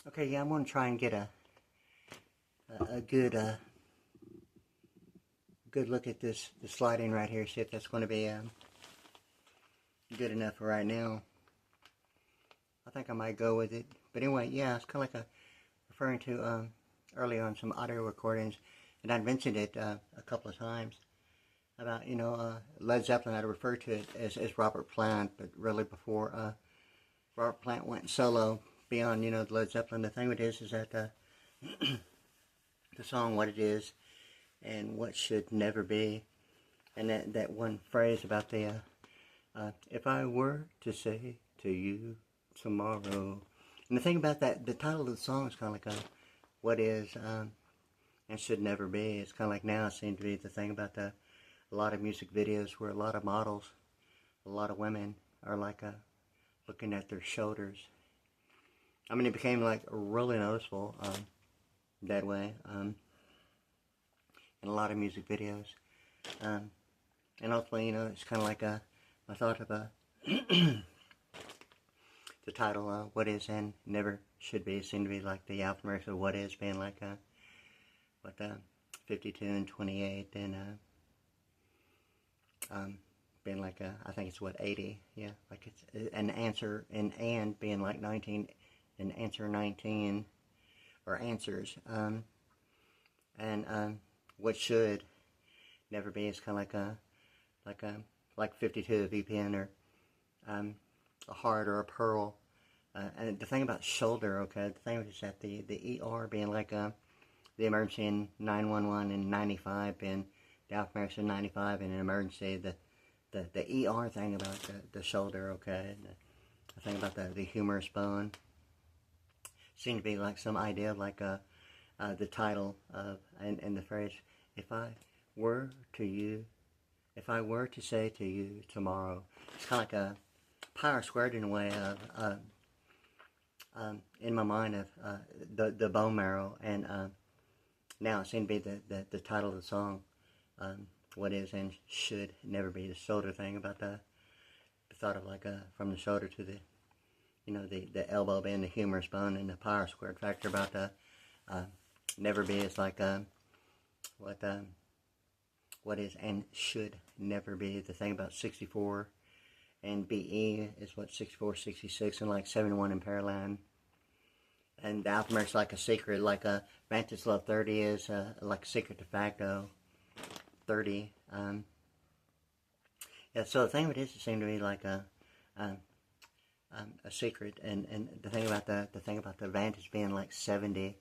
Okay, yeah, I'm gonna try and get a good good look at this lighting right here. See if that's going to be good enough for right now. I think I might go with it. But anyway, yeah, it's kind of like referring to earlier on some audio recordings, and I mentioned it a couple of times about Led Zeppelin. I referred to it as Robert Plant, but really before Robert Plant went solo beyond Led Zeppelin. The thing with it is that the song "What It Is" and "What Should Never Be," and that one phrase about the "If I were to say to you tomorrow," and the thing about that, the title of the song is kind of like "What Is" and "Should Never Be." It's kind of like now it seems to be the thing about a lot of music videos where a lot of models, a lot of women are like looking at their shoulders. I mean, it became like really noticeable that way in a lot of music videos. And ultimately, it's kind of like I thought of the title, "What Is and Never Should Be," seemed to be like the alphanumeric of "What Is" being like 52 and 28, and being like I think it's 80, yeah, like it's an answer, and being like 19, and answer 19, or answers, and what should never be is kind of like 52 VPN, or a heart or a pearl. And the thing about shoulder, okay, the thing is that the ER being like the emergency in 911 and 95, being the alphanumeric in 95, and an emergency, the ER thing about the shoulder, okay, the thing about the humerus bone seemed to be like some idea of like the title of and the phrase, if I were to say to you tomorrow. It's kind of like a power squared in a way of in my mind of the bone marrow, and now it seemed to be the title of the song, "What Is and Should Never Be," the shoulder thing about the thought of like from the shoulder to the elbow being the humerus bone, and the power squared factor about the never be is like what is and should never be. The thing about 64 and BE is what 64, 66, and like 71 in Paraline. And the alphanumeric's like a secret, like a Vantage Love 30 is like a secret de facto 30. Yeah, so the thing with this, it seemed to be like a secret, and the thing about the Vantage being like 70,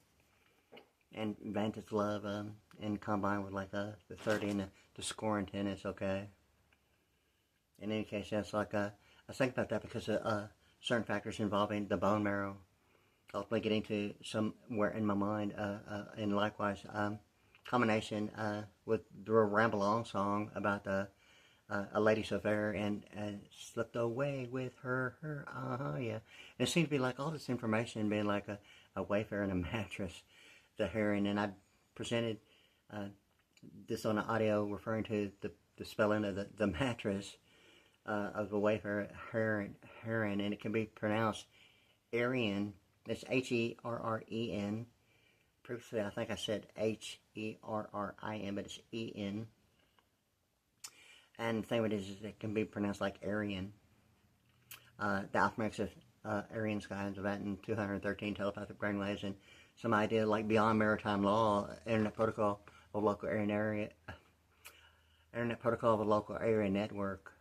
and Vantage Love and combined with like the 30 and the score in tennis, okay. In any case, that's like I think about that because of certain factors involving the bone marrow, ultimately getting to somewhere in my mind, and likewise combination with the Ramble On song about a lady so fair and slipped away with her, yeah. And it seemed to be like all this information being like a Wayfarer and a mattress, the herring, and I presented this on the audio referring to the spelling of the mattress of the Wayfarer herring, and it can be pronounced Aryan. It's Herren. Previously, I think I said Herrin, but it's En. And the thing with it is it can be pronounced like Aryan. The alphanumerics of Aryan skies of that in 213 telepathic brainwaves, and some idea like beyond maritime law, internet protocol of local area, internet protocol of a local area network.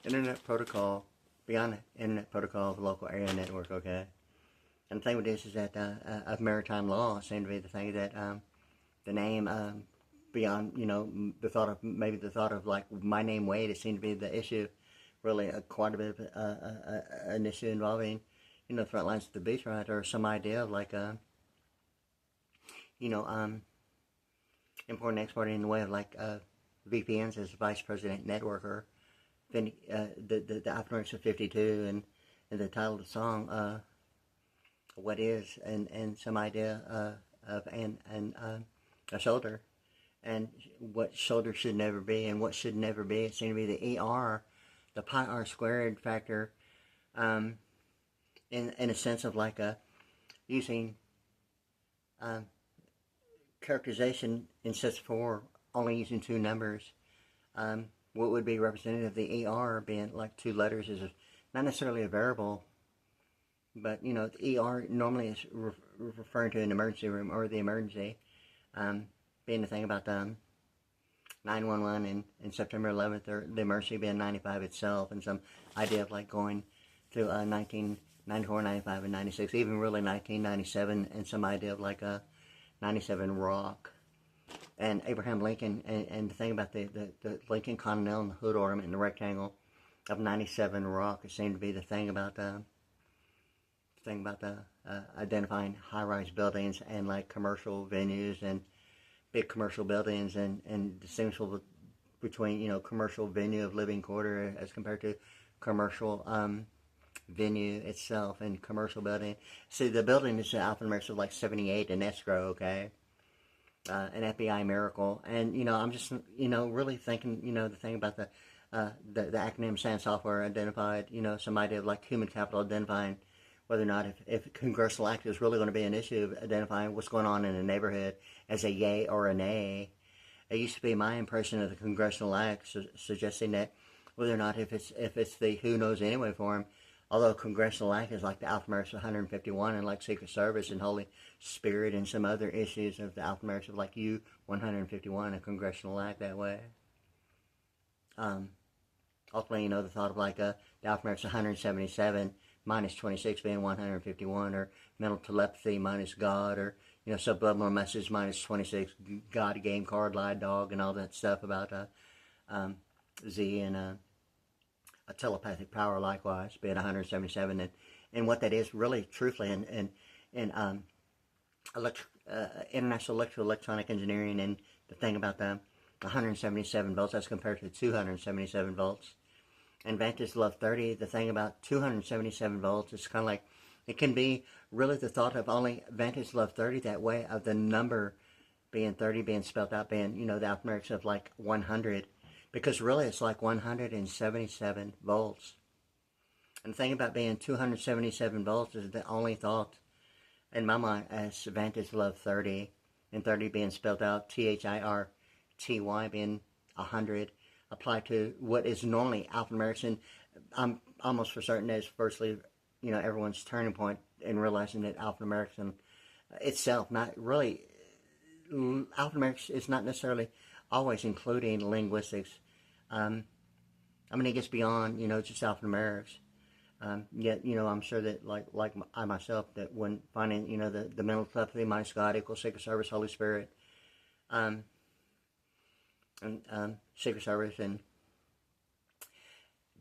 Internet protocol beyond internet protocol of a local area network. Okay, and the thing with this is that of maritime law seemed to be the thing that the name beyond the thought of like my name Wade. It seemed to be the issue, really quite a bit of an issue involving the front lines of the beach, right, or some idea of like importing and exporting in the way of like VPNs as vice president networker. The alphanumerics of 52 and the title of the song, "What Is," and some idea of and a shoulder, and what shoulder should never be, and what should never be. It seemed to be the the pi r squared factor, in a sense of like using characterization in sets 4, only using 2 numbers. What would be representative of the ER being like 2 letters is not necessarily a variable, but you know, the ER normally is referring to an emergency room or the emergency, being the thing about 911 and September 11th, or the emergency being 95 itself, and some idea of like going through 1994, 95, and 96, even really 1997, and some idea of like a 97 rock. And Abraham Lincoln, and the thing about the Lincoln Continental and the hood ornament and the rectangle of 97 rock, it seemed to be the thing about identifying high-rise buildings and like commercial venues and big commercial buildings, and distinguishable between, you know, commercial venue of living quarter as compared to commercial venue itself and commercial building. See, the building is alphanumeric of like 78 in escrow, okay? An FBI miracle. And, you know, I'm just, you know, really thinking, you know, the thing about the acronym SAN software identified, you know, some idea of like human capital identifying whether or not if congressional act is really going to be an issue of identifying what's going on in a neighborhood as a yay or a nay. It used to be my impression of the congressional act suggesting that whether or not if it's the who knows anyway form, although congressional act is like the alphanumeric 151 and like Secret Service and Holy Spirit and some other issues of the alphanumeric of like U-151, a congressional act that way. Ultimately, you know, the thought of like the alphanumeric 177 minus 26 being 151, or mental telepathy minus God, or, you know, subliminal message minus 26, God, game, card, lie, dog, and all that stuff about Z, and a telepathic power likewise being 177, and what that is really truthfully in international electronic engineering, and the thing about the 177 volts as compared to 277 volts. And Vantage Love 30, the thing about 277 volts is kind of like, it can be really the thought of only Vantage Love 30 that way, of the number being 30 being spelled out, being, you know, the alphanumerics of like 100, because really it's like 177 volts. And the thing about being 277 volts is the only thought in my mind as Vantage Love 30, and 30 being spelled out THIRTY being 100, apply to what is normally alphanumeric. And I'm almost for certain that it's firstly, you know, everyone's turning point in realizing that alphanumeric itself, not really, alphanumeric is not necessarily always including linguistics. I mean, it gets beyond, you know, just alphanumerics. Yet, you know, I'm sure that like I myself, that when finding, you know, the mental telepathy minus God equals Secret Service, Holy Spirit, and Secret Service and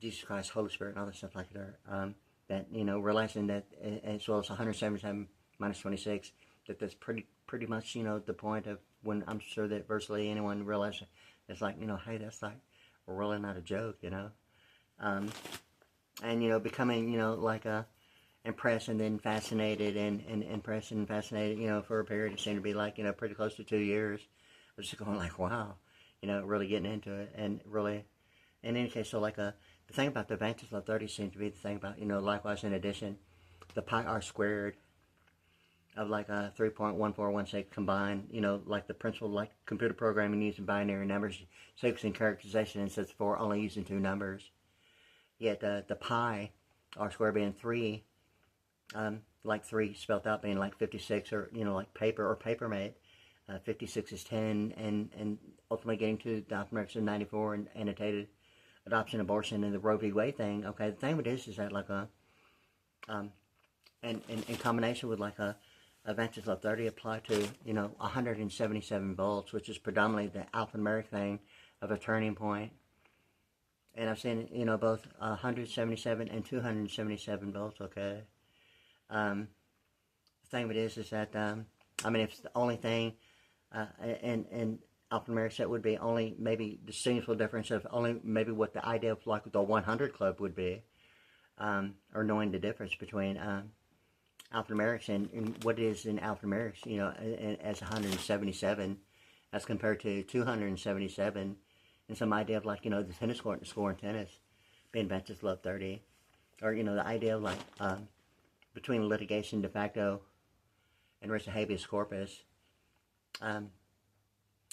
Jesus Christ, Holy Spirit, and all that stuff like that. That, you know, realizing that, as well as 177 minus 26, that's pretty much, you know, the point of when I'm sure that virtually anyone realizes it's like, you know, hey, that's like really not a joke, you know. And, you know, becoming, you know, like impressed and then fascinated, and impressed and fascinated, you know, for a period it seemed to be like, you know, pretty close to 2 years. I was just going like, wow, you know, really getting into it, and really, in any case, so like the thing about the Vantage Love 30 seems to be the thing about, you know, likewise in addition, the pi r squared of like 3.1416 combined, you know, like the principle like computer programming using binary numbers, sequencing, characterization, and sets 4 only using 2 numbers. Yet the pi r squared being 3, like 3 spelled out being like 56, or, you know, like paper or paper made. 56 is 10, and ultimately getting to the alphanumerics of 94 and annotated adoption, abortion, and the Roe v. Wade thing. Okay, the thing with this is that like and in combination with like a Vantage Love 30 apply to, you know, 177 volts, which is predominantly the alphanumeric thing of a turning point. And I've seen, you know, both 177 and 277 volts, okay. The thing with it is that, I mean, if the only thing, and alphanumeric that would be only maybe distinguishable difference of only maybe what the idea of like the 100 club would be, or knowing the difference between alphanumerics and what it is in alphanumerics, you know, as 177 as compared to 277, and some idea of like, you know, the tennis court and score in tennis. being Vantage Love 30. Or, the idea of like, between litigation de facto and res habeas corpus,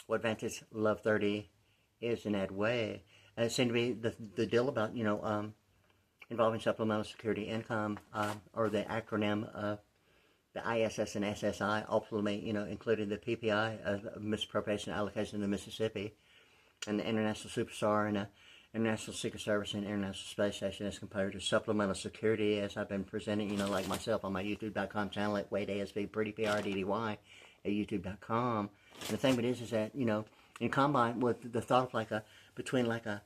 what Vantage Love 30 is in that way. And it seemed to be the deal about, involving supplemental security income, or the acronym of the ISS and SSI, ultimately, included the PPI, misappropriation allocation of the Mississippi, and the International Superstar, and the International Secret Service and International Space Station as compared to supplemental security, as I've been presenting, like myself on my YouTube.com channel at WadeASV, PrettyPRDDY at YouTube.com. And the thing is that, in combine with the thought of like between like a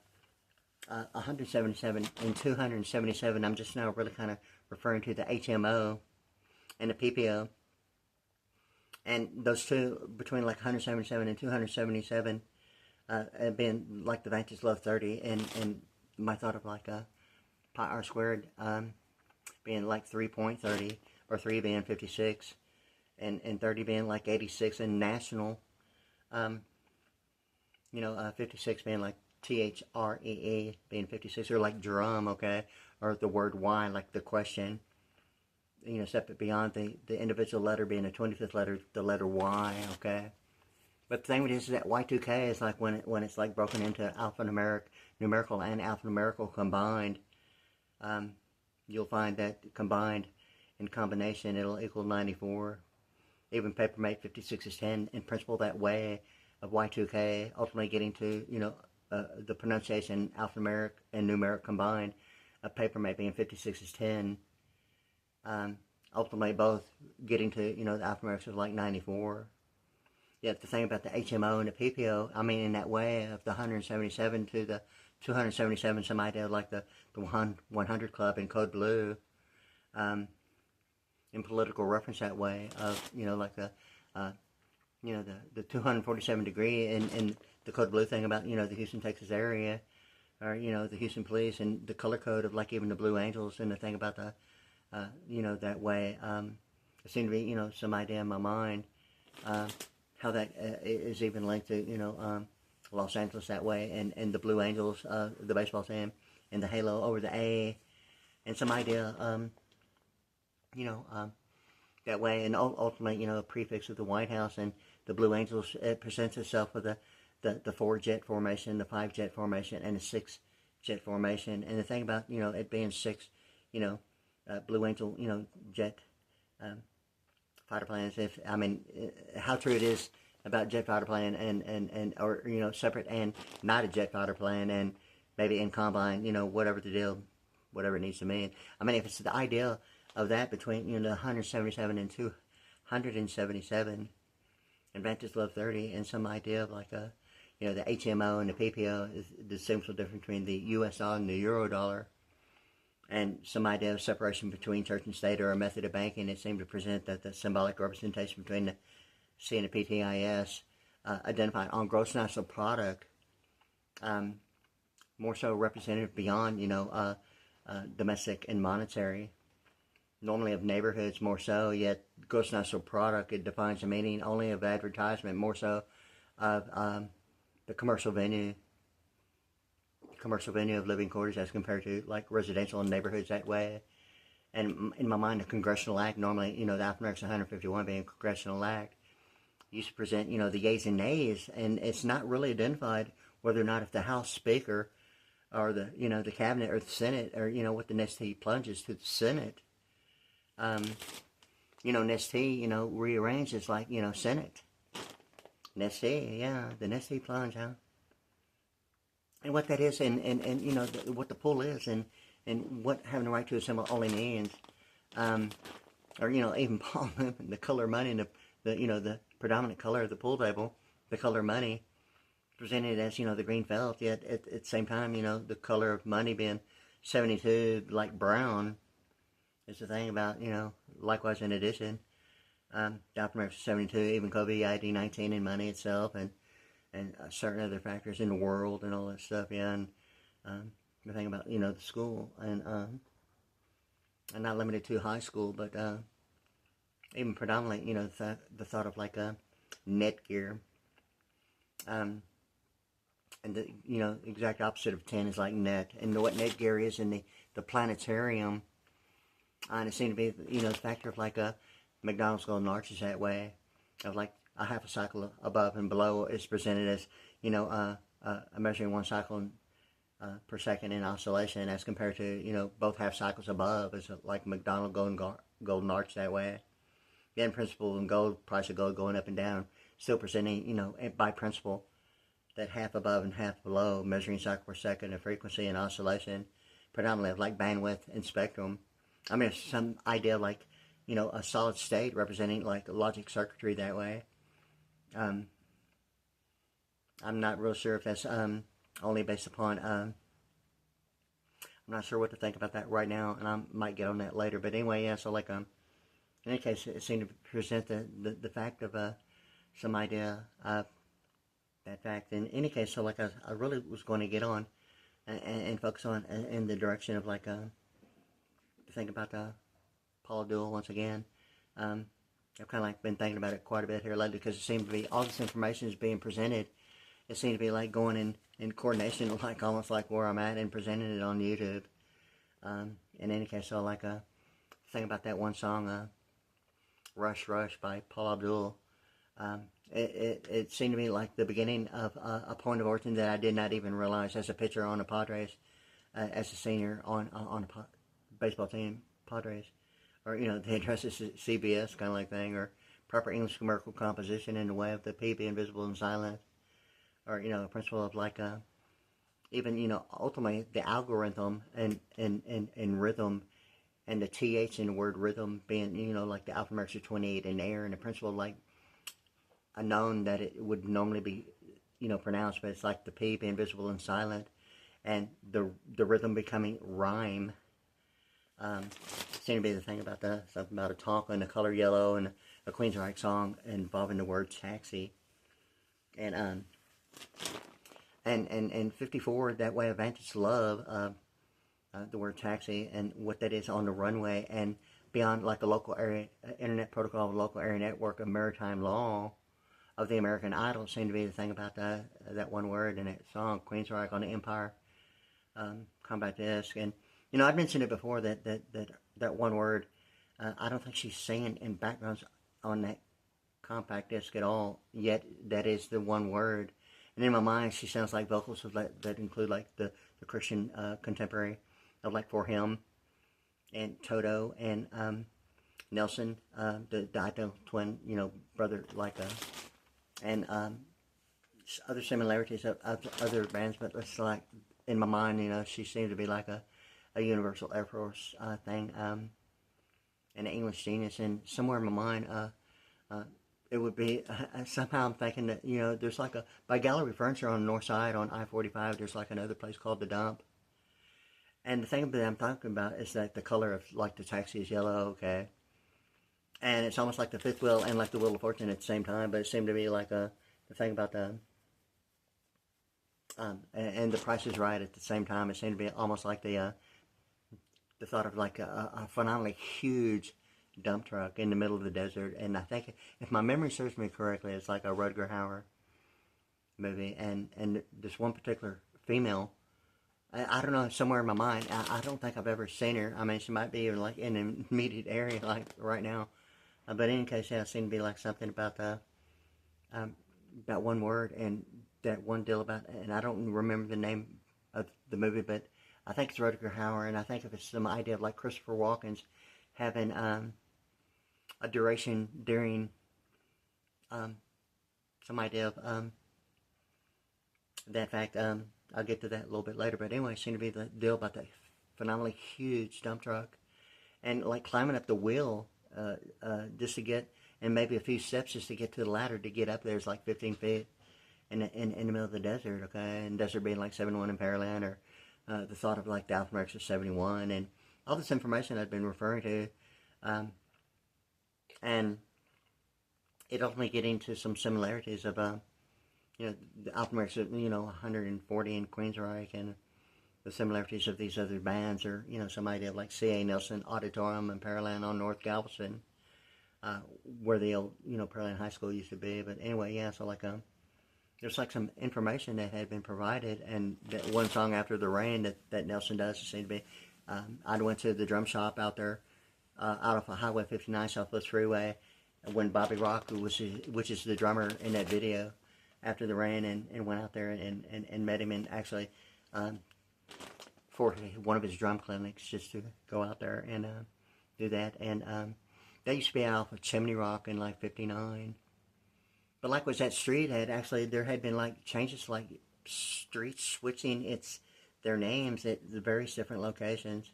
177 and 277, I'm just now really kind of referring to the HMO and the PPO. And those two, between like 177 and 277, being like the Vantage Love 30, and my thought of like pi r squared being like 3.30, or 3 being 56, and 30 being like 86, and national, 56 being like THREE being 56, or like drum, okay, or the word Y, like the question, separate beyond the individual letter being the 25th letter, the letter Y, okay. But the thing is that Y2K is like when it's like broken into numerical and alphanumerical combined. You'll find that combined in combination it'll equal 94. Even Papermate 56 is 10 in principle that way of Y2K, ultimately getting to the pronunciation alphanumeric and numeric combined of Papermate being 56 is 10. Ultimately both getting to the alphanumerics is like 94. Yet the thing about the HMO and the PPO, I mean, in that way of the 177 to the 277, some idea like the 100 Club in Code Blue, in political reference that way of, like the 247 degree in the Code Blue thing about, the Houston, Texas area, or, the Houston police, and the color code of like even the Blue Angels, and the thing about the, that way, it seemed to be, some idea in my mind, how that is even linked to, Los Angeles that way, and the Blue Angels, the baseball team, and the halo over the A, and some idea, that way, and ultimately, a prefix of the White House, and the Blue Angels, it presents itself with the 4-jet formation, the 5-jet formation, and the 6-jet formation, and the thing about, it being 6, Blue Angel, jet, fighter planes, how true it is about jet fighter plane and or separate and not a jet fighter plane, and maybe in combine, whatever the deal, whatever it needs to mean. If it's the idea of that between the 177 and 277, and Vantage Love 30, and some idea of like the HMO and the PPO is the simple difference between the US dollar and the euro dollar. And some idea of separation between church and state, or a method of banking. It seemed to present that the symbolic representation between the C and the PTIS identified on gross national product, more so representative beyond, domestic and monetary, normally of neighborhoods more so, yet gross national product, it defines the meaning only of advertisement, more so of the commercial venue of living quarters as compared to like residential neighborhoods that way. And in my mind, the congressional act, normally, the alphanumerics 151 being a congressional act, used to present, the yeas and nays, and it's not really identified whether or not if the House Speaker or the, the Cabinet or the Senate, or, what the next T plunges to the Senate, next T, rearranges like, Senate. Next T, yeah, the next T plunge, huh? And what that is, and what the pull is, and what having the right to assemble only means, or even Paul Newman, the color money, and the predominant color of the pool table, the color money, presented as the green felt, yet at the same time the color of money being 72 like brown is the thing about likewise in addition, the alphanumerics 72, even COVID ID 19 in money itself, and certain other factors in the world and all that stuff, yeah, and the thing about, the school, and not limited to high school, but even predominantly, the thought of like Netgear, and and the, you know, exact opposite of 10 is like net. And what net gear is in the planetarium, and it seemed to be, you know, the factor of like a McDonald's golden arches that way, of like a half a cycle above and below is presented as, you know, measuring one cycle per second in oscillation, as compared to, you know, both half cycles above is like McDonald golden arch that way. Again, principle in gold, price of gold going up and down, still presenting, you know, by principle, that half above and half below, measuring cycle per second of frequency and oscillation, predominantly of like bandwidth and spectrum. I mean, it's some idea of like, you know, a solid state representing like logic circuitry that way. I'm not real sure if that's only based upon, I'm not sure what to think about that right now, and I might get on that later. But anyway, yeah, so like, in any case, it seemed to present the fact of some idea of that fact. In any case, so like I really was going to get on and focus on in the direction of like, to think about the Paula duel once again. I've kind of like been thinking about it quite a bit here lately, because it seemed to be all this information is being presented. It seemed to be like going in coordination, like almost like where I'm at, and presenting it on YouTube. In any case, so like think about that one song, Rush Rush by Paul Abdul. It seemed to me like the beginning of a point of origin that I did not even realize as a pitcher on the Padres, as a senior on a baseball team, Padres. Or, you know, the address is CBS kind of like thing, or proper English commercial composition in the way of the P being visible and silent, or, you know, the principle of like even, you know, ultimately the algorithm and rhythm, and the TH in the word rhythm being, you know, like the alphanumerics of 28 in air, and the principle of like a known that it would normally be, you know, pronounced, but it's like the P being visible and silent, and the rhythm becoming rhyme. Seemed to be the thing about something about a talk and the color yellow, and a Queensryche song involving the word taxi, and 54, that way of Vantage love, the word taxi and what that is on the runway, and beyond like a local area internet protocol, local area network of maritime law of the American Idol, seemed to be the thing about that one word in that song, Queensryche on the Empire compact disc. And you know, I've mentioned it before that one word, I don't think she's singing in backgrounds on that compact disc at all, yet that is the one word. And in my mind, she sounds like vocals that include like the Christian contemporary of like For Him and Toto and Nelson, the identical twin, you know, brother, like and other similarities of other bands, but it's like in my mind, you know, she seemed to be like a Universal Air Force thing, and an English genius. And somewhere in my mind, it would be somehow I'm thinking that, you know, there's like by Gallery Furniture on the north side on I-45, there's like another place called The Dump. And the thing that I'm talking about is that the color of like the taxi is yellow, okay, and it's almost like the fifth wheel and like the Wheel of Fortune at the same time. But it seemed to be like the thing about and the Price is Right at the same time. It seemed to be almost like the thought of like a phenomenally huge dump truck in the middle of the desert. And I think, if my memory serves me correctly, it's like a Rutger Hauer movie. And this one particular female, I don't know, somewhere in my mind, I don't think I've ever seen her. I mean, she might be even like in the immediate area, like right now. But in any case, yeah, it seemed to be like something about about one word and that one deal about, and I don't remember the name of the movie, but I think it's Rutger Hauer, and I think if it's some idea of like Christopher Walken's having a duration during some idea of that fact. I'll get to that a little bit later, but anyway, it seemed to be the deal about that phenomenally huge dump truck, and like climbing up the wheel just to get, and maybe a few steps just to get to the ladder to get up there is like 15 feet in the middle of the desert, okay, and desert being like 71 in Pearland, or the thought of like the alphanumerics of 71, and all this information I've been referring to, and it ultimately getting to some similarities of you know, the alphanumerics of, you know, 140 in Queensryche, and the similarities of these other bands, or, you know, some idea of like C.A. Nelson Auditorium in Pearland on North Galveston, where the old, you know, Pearland High School used to be. But anyway, yeah, so like there's like some information that had been provided, and that one song After the Rain that Nelson does seem to be. I went to the drum shop out there, out of Highway 59 Southwest Freeway, when Bobby Rock, which is the drummer in that video, After the Rain, and went out there and met him, and actually for one of his drum clinics, just to go out there and do that. And that used to be out of Chimney Rock in like 59. But like was that street had actually, there had been like changes, like streets switching their names at the various different locations.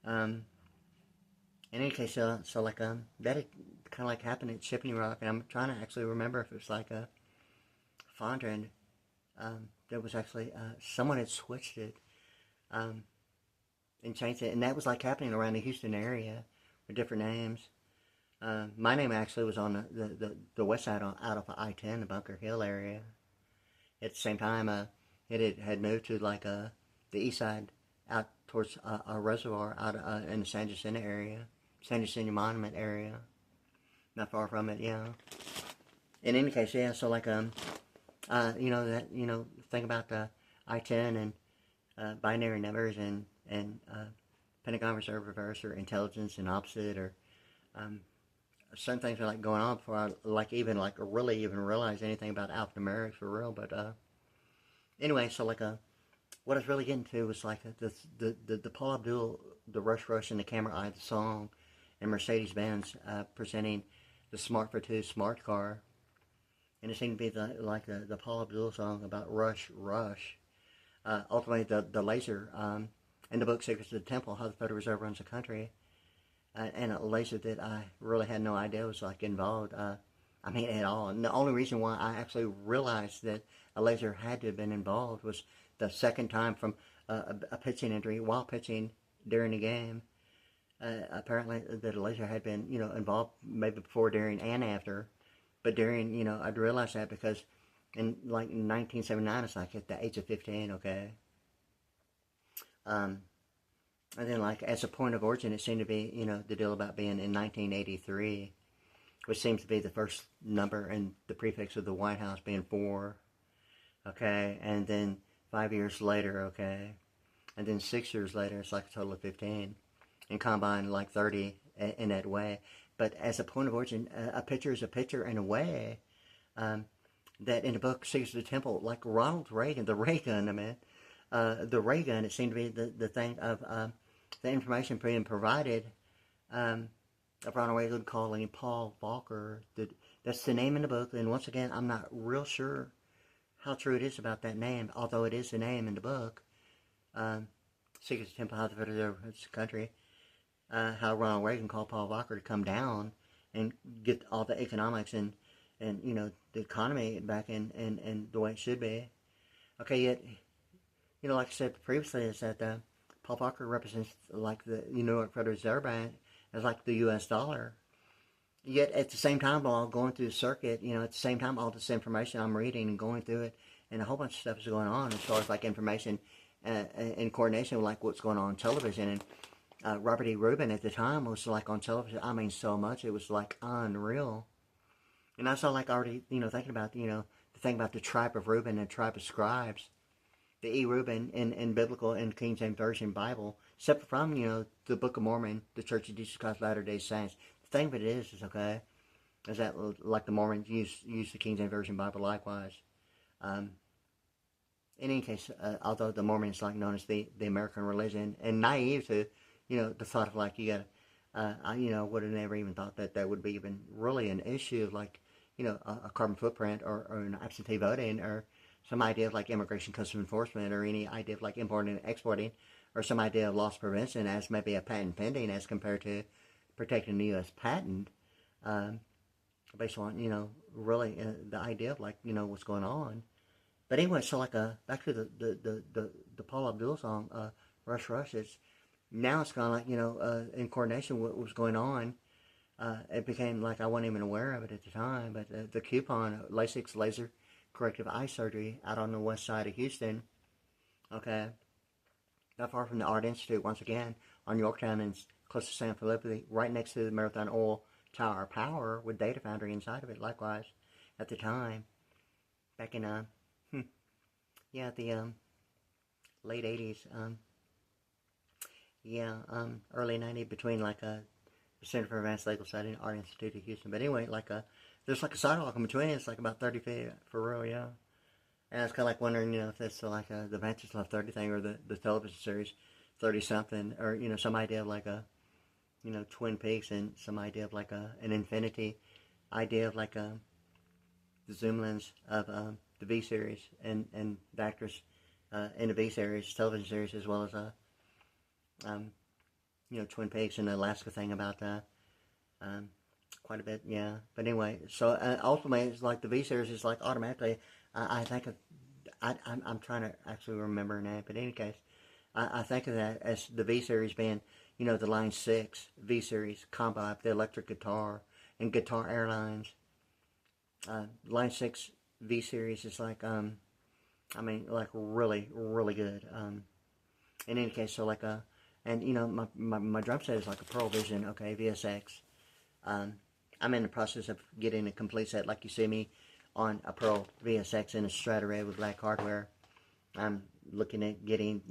In any case, so like that had kind of like happened at Chimney Rock, and I'm trying to actually remember if it was like a Fondren. There was actually someone had switched it and changed it, and that was like happening around the Houston area with different names. My name actually was on the west side out of I-10, the Bunker Hill area. At the same time, it had moved to like the east side out towards a reservoir out in the San Jacinto area, San Jacinto Monument area, not far from it, yeah. In any case, yeah. So like think about the I-10 and binary numbers and Pentagon Reserve Reverse or intelligence and opposite or some things are like going on before I really even realize anything about alphanumerics for real. But anyway, so like what I was really getting to was like the Paul Abdul, the Rush and the Camera Eye, the song, and Mercedes-Benz presenting the Smart for Two smart car, and it seemed to be the Paul Abdul song about Rush. Ultimately, the laser in the book Secrets of the Temple, How the Federal Reserve Runs the Country. And a laser that I really had no idea was like involved. At all. And the only reason why I actually realized that a laser had to have been involved was the second time from a pitching injury while pitching during the game. Apparently, that a laser had been involved maybe before, during, and after. But during, I'd realized that because in 1979, it's like at the age of 15. Okay. And then, like, as a point of origin, it seemed to be, the deal about being in 1983, which seems to be the first number and the prefix of the White House being 4, okay? And then 5 years later, okay? And then 6 years later, it's like a total of 15. And combined, like, 30 in that way. But as a point of origin, a picture is a picture in a way that in the book, Secrets of the Temple, like Ronald Reagan, the ray gun, the ray gun, it seemed to be the thing of the information being provided of Ronald Reagan calling Paul Walker. That's the name in the book. And once again, I'm not real sure how true it is about that name, although it is the name in the book. Secrets of the Temple, How the Federal Reserve Runs the Country. How Ronald Reagan called Paul Walker to come down and get all the economics and the economy back in the way it should be. Okay, yet, like I said previously, is that Paul Walker represents like the Federal Reserve Bank as like the U.S. dollar. Yet at the same time, while going through the circuit, at the same time, all this information I'm reading and going through it, and a whole bunch of stuff is going on as far as like information in coordination with like what's going on television. And Robert E. Rubin at the time was like on television. So much, it was like unreal. And I saw like already, thinking about, the thing about the tribe of Reuben and tribe of scribes. The E. Reuben in biblical and King James Version Bible, separate from, the Book of Mormon, the Church of Jesus Christ of Latter-day Saints. The thing of it is okay, is that like the Mormons use the King James Version Bible likewise. In any case, although the Mormons like known as the American religion, and naive to, the thought of like you gotta, I would have never even thought that would be even really an issue of like, a carbon footprint or an absentee voting or some idea of like immigration customs enforcement or any idea of like importing and exporting or some idea of loss prevention as maybe a patent pending as compared to protecting the U.S. patent based on, really the idea of like, what's going on. But anyway, so like back to the Paul Abdul song, Rush, it's now it's kind of like, in coordination with what was going on. It became like I wasn't even aware of it at the time, but the coupon, LaSIx laser corrective eye surgery out on the west side of Houston, okay, not far from the Art Institute, once again, on Yorktown and close to San Felipe, right next to the Marathon Oil Tower Power with Data Foundry inside of it, likewise, at the time. back in, yeah, the, late 80s, yeah, early 90s, between like the Center for Advanced Legal Study and Art Institute of Houston. But anyway, like there's like a sidewalk in between. It's like about 30 feet for real, yeah. And I was kind of like wondering, if that's like the Vantage Love 30 thing, or the television series 30 something, or some idea of like Twin Peaks, and some idea of like an infinity idea of like the zoom lens of the V series, and the actors in the V series television series, as well as Twin Peaks and the Alaska thing about quite a bit, yeah. But anyway, so ultimately, it's like the V series is like automatically. I think of, I'm trying to actually remember her name, but in any case, I think of that as the V series being, the LaSIx V series combo, the electric guitar and Guitar Airlines. LaSIx V series is like, like really, really good. In any case, so like and my drum set is like a Pearl Vision, okay, VSX. I'm in the process of getting a complete set, like you see me on a Pearl VSX in a Strata Red with black hardware. I'm looking at getting,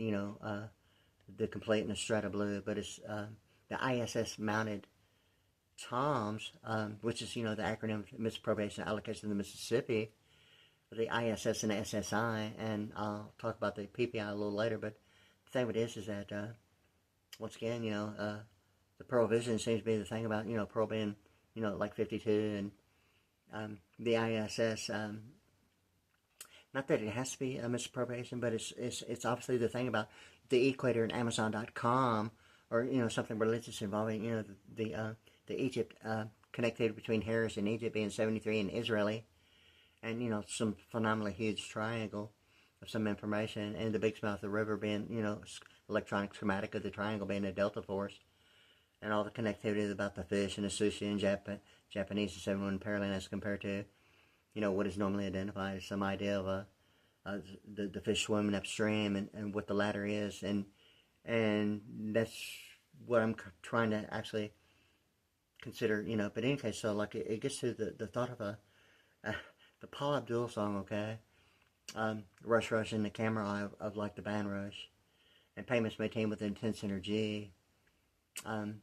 the complete in a Strata Blue, but it's the ISS mounted toms, which is, the acronym for Misappropriation Allocation of the Mississippi, the ISS and the SSI, and I'll talk about the PPI a little later, but the thing with this is that, once again, the Pearl Vision seems to be the thing about, Pearl being, like 52, and the ISS, not that it has to be a misappropriation, but it's obviously the thing about the Equator and Amazon.com, or, something religious involving, the Egypt, connectivity between Harris and Egypt being 73 and Israeli, and, some phenomenally huge triangle of some information, and the big mouth of the river being, electronic schematic of the triangle being a delta force, and all the connectivity about the fish and the sushi and Japanese and 71 parallel as compared to, what is normally identified as some idea of the fish swimming upstream, and what the latter is, and that's what I'm trying to actually consider, but in any case, so like it gets to the thought of the Paul Abdul song, okay, Rush Rush in the camera eye of like the band Rush, and payments maintained with intense energy, and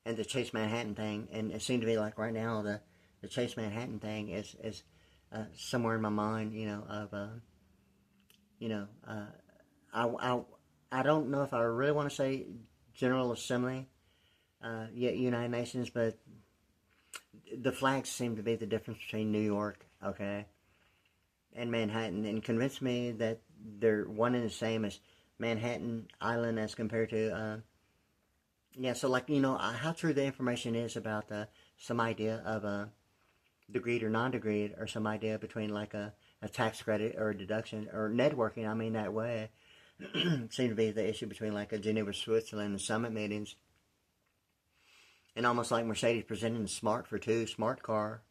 the Chase Manhattan thing, and it seemed to be like right now the Chase Manhattan thing is somewhere in my mind, I don't know if I really want to say General Assembly, yet United Nations, but the flags seem to be the difference between New York, okay, and Manhattan, and convinced me that they're one and the same as Manhattan Island as compared to, so like, how true the information is about some idea of degreed or non-degreed, or some idea between like a tax credit or a deduction or networking, I mean that way, seem to be the issue between like a Geneva, Switzerland and summit meetings. And almost like Mercedes presenting the Smart for Two smart car,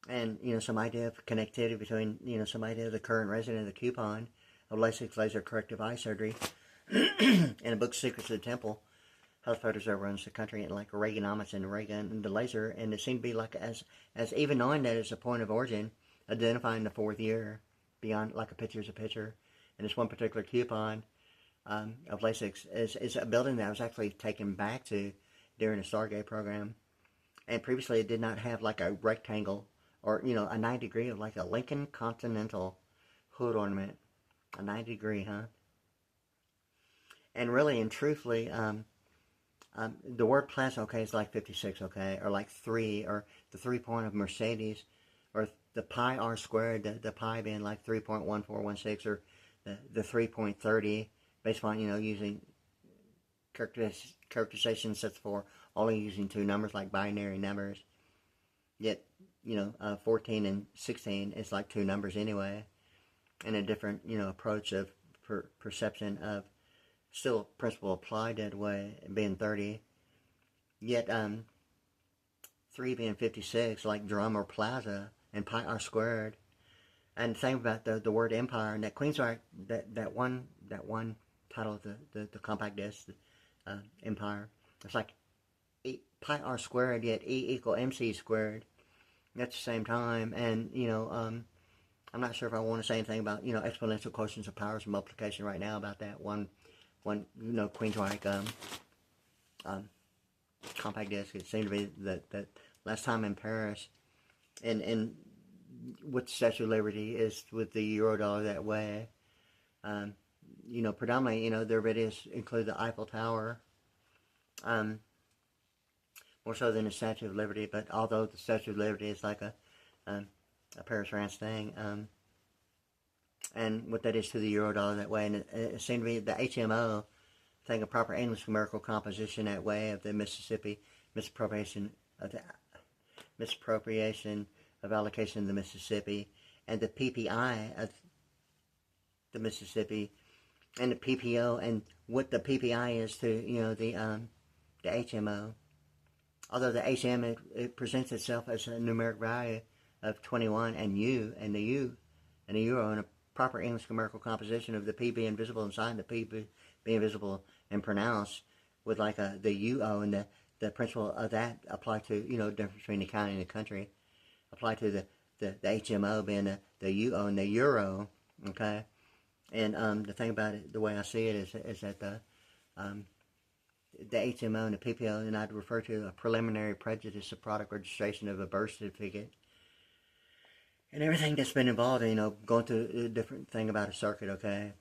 and some idea of connectivity between some idea of the current resident of the coupon of LaSIx laser corrective eye surgery, and a book Secrets of the Temple, health photos that runs the country, and like Reaganomics and Reagan and the laser, and it seemed to be like as even knowing that it's a point of origin, identifying the fourth year beyond like a picture is a picture, and this one particular coupon of LaSIx is a building that I was actually taken back to during the Stargate program, and previously it did not have like a rectangle or a 90-degree of like a Lincoln Continental hood ornament, a 90-degree, huh? And really and truthfully, the word plasma, okay, is like 56, okay, or like 3, or the 3 point of Mercedes, or the pi r squared, the pi being like 3.1416, or the 3.30, based on using characterization sets for only using 2 numbers like binary numbers. Yet 14 and 16 is like 2 numbers anyway, and a different approach of perception of still principle applied that way, being 30. Yet 3 being 56, like drum or plaza, and pi r squared. And the thing about the word empire, and that Queensryche, that one title of the compact disc, empire, it's like pi r squared, yet E equal mc squared, at the same time. And, I'm not sure if I want to say anything about, exponential quotients of powers and multiplication right now about that one Queensryche compact disc. It seemed to be that last time in Paris, and with the Statue of Liberty is with the Eurodollar that way. Predominantly, their videos include the Eiffel Tower, more so than the Statue of Liberty. But although the Statue of Liberty is like a Paris, France thing, and what that is to the Eurodollar that way, and it seemed to be the HMO thing, a proper English numerical composition that way of the Mississippi misappropriation of allocation of the Mississippi, and the PPI of the Mississippi, and the PPO, and what the PPI is to the HMO. Although the HM it presents itself as a numeric value of 21, and U and the U and the euro in a proper English numerical composition of the P being visible inside and the P being visible and pronounced, with like the UO and the principle of that apply to the difference between the county and the country, apply to the HMO being the UO and the euro. Okay, and the thing about it, the way I see it is that the HMO and the PPO, and I'd refer to a preliminary prejudice of product registration of a birth certificate, and everything that's been involved in, going through a different thing about a circuit, okay?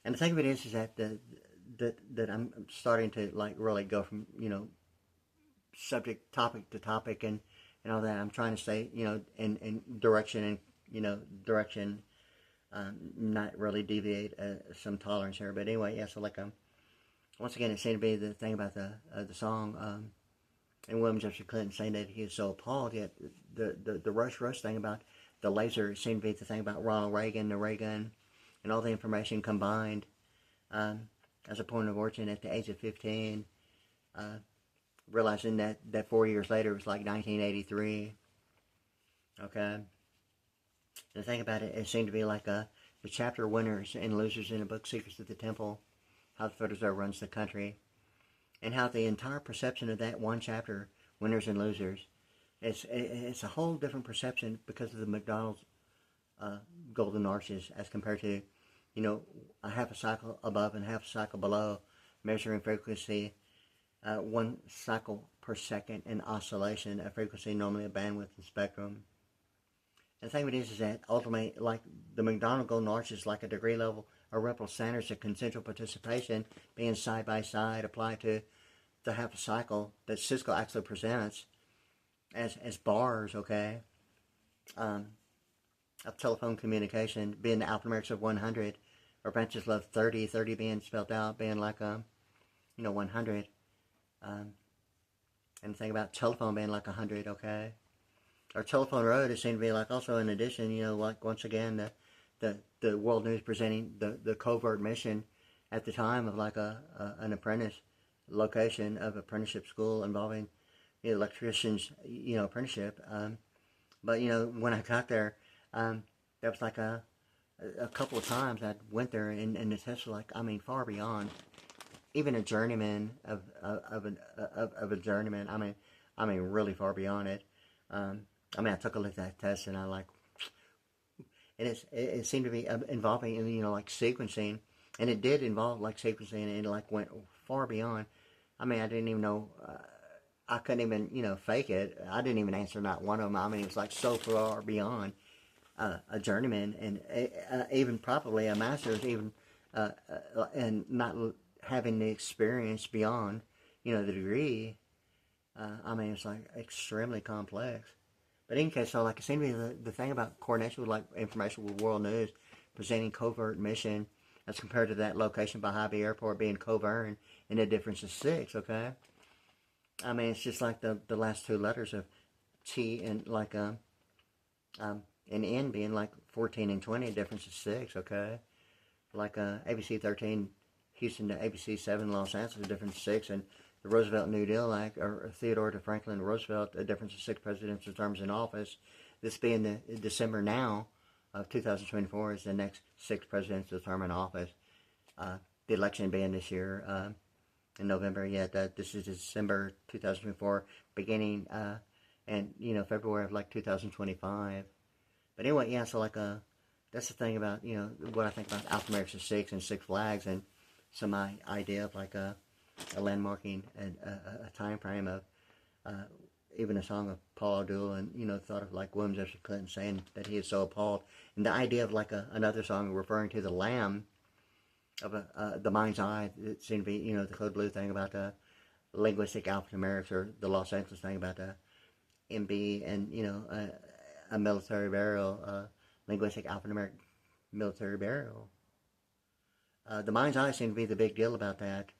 And the thing of it is that that I'm starting to like really go from, topic to topic and all that. I'm trying to stay, in direction and, not really deviate some tolerance here. But anyway, yeah, so like, once again, it seemed to be the thing about the song, and William Jefferson Clinton saying that he is so appalled, yet the rush thing about the laser seemed to be the thing about Ronald Reagan, the ray gun, and all the information combined as a point of origin at the age of 15, realizing that 4 years later it was like 1983. Okay. The thing about it, it seemed to be like the chapter winners and losers in the book Secrets of the Temple, how the Federal Reserve runs the country, and how the entire perception of that one chapter, winners and losers, it's a whole different perception because of the McDonald's golden arches as compared to, a half a cycle above and half a cycle below, measuring frequency, 1 cycle per second in oscillation, a frequency normally a bandwidth and spectrum. And the thing of it is that ultimately, like the McDonald golden arches, like a degree level or ripple standards of consensual participation being side by side applied to the half a cycle that Cisco actually presents as bars, okay, of telephone communication, being the alphanumerics of 100, or branches of 30 being spelled out, being like 100, and the thing about telephone being like 100, okay, or telephone road, it seemed to be like also in addition, like once again the world news presenting the covert mission at the time of like an apprentice location of apprenticeship school involving electricians, apprenticeship. But when I got there, that was like a couple of times I went there, and the tests were like, far beyond even a journeyman of a journeyman. Really far beyond it. I took a look at that test, and and it seemed to be involving like sequencing, and it did involve like sequencing, and it like went far beyond. I didn't even know. I couldn't even, fake it. I didn't even answer not one of them. It was like so far beyond a journeyman, and even probably a master's, even and not having the experience beyond, the degree. It's like extremely complex. But in any case, so like it seemed to be the thing about coordination with like information with world news, presenting covert mission as compared to that location by Hobby Airport being covert, and the difference is 6, okay? It's just like the last 2 letters of T and like and N being like 14 and 20, difference is 6, okay? Like ABC 13 Houston to ABC 7 Los Angeles, a difference of 6, and the Roosevelt New Deal Act, or Theodore to Franklin Roosevelt, a difference of 6 presidential terms in office. This being the December now of 2024 is the next 6th presidential term in office. The election being this year in November, yet this is December 2024, beginning and February of like 2025. But anyway, yeah. So like that's the thing about what I think about alphanumeric LaSIx and Six Flags, and some idea of like a landmarking and a time frame of even a song of Paul Abdul, and thought of like William Jefferson Clinton saying that he is so appalled, and the idea of like another song referring to the Lamb of the mind's eye. It seemed to be the code blue thing about the linguistic alphanumerics, or the Los Angeles thing about the MB, and a military burial, linguistic alphanumeric military burial. The mind's eye seemed to be the big deal about that.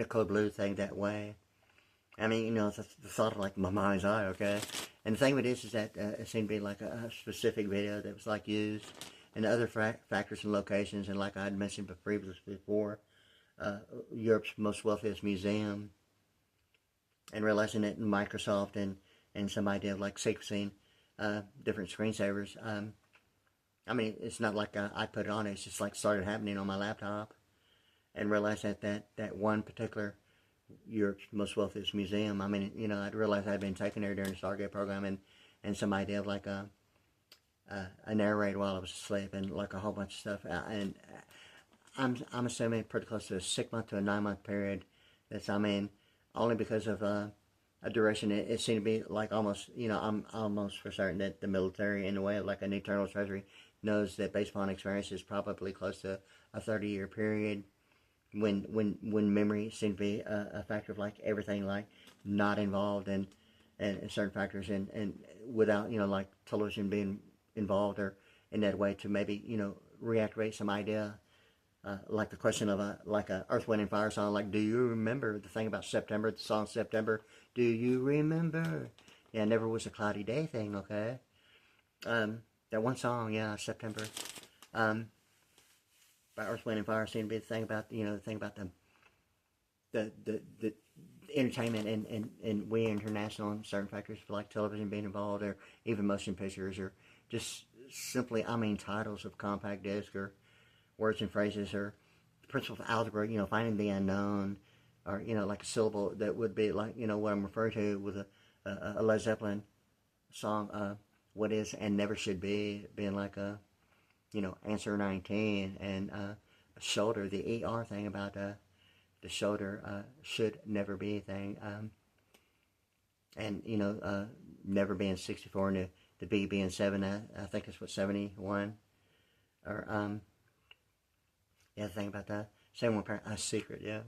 Code blue thing that way. I mean, it's the thought of like my mind's eye, okay? And the thing with this is that it seemed to be like a specific video that was like used, and other factors and locations, and like I had mentioned previously before, Europe's most wealthiest museum, and realizing that Microsoft and some idea of like sequencing different screensavers. I mean, it's not like I put it on, it's just like started happening on my laptop, and realized that one particular Europe's most wealthiest museum, I mean, I'd realized I'd been taken there during the Stargate program, and some idea of like a narrator while I was asleep, and like a whole bunch of stuff, and I'm assuming pretty close to a 6 month to a 9 month period. That's, I mean, only because of a duration. It seemed to be like almost, I'm almost for certain that the military, in a way of like an eternal treasury, knows that based upon experience is probably close to a 30-year period. When memory seemed to be a factor of like everything like not involved, and certain factors, and without like television being involved or in that way to maybe reactivate some idea, like the question of a Earth, Wind and Fire song, like do you remember the thing about September, the song September, do you remember? Yeah, never was a cloudy day thing, okay? That one song, yeah, September. By Earth, Wind and Fire seemed to be the thing about the thing about the entertainment and we international, and certain factors like television being involved, or even motion pictures, or just simply titles of compact disc, or words and phrases, or the principle of algebra, finding the unknown, or like a syllable that would be like what I'm referring to with a Led Zeppelin song, What Is and Never Should Be, being like a answer 19, and shoulder, the ER thing about the shoulder, should never be thing, and never being 64, and the B being 7, I think it's what, 71, or yeah, the thing about that, same one parent, a secret, yeah,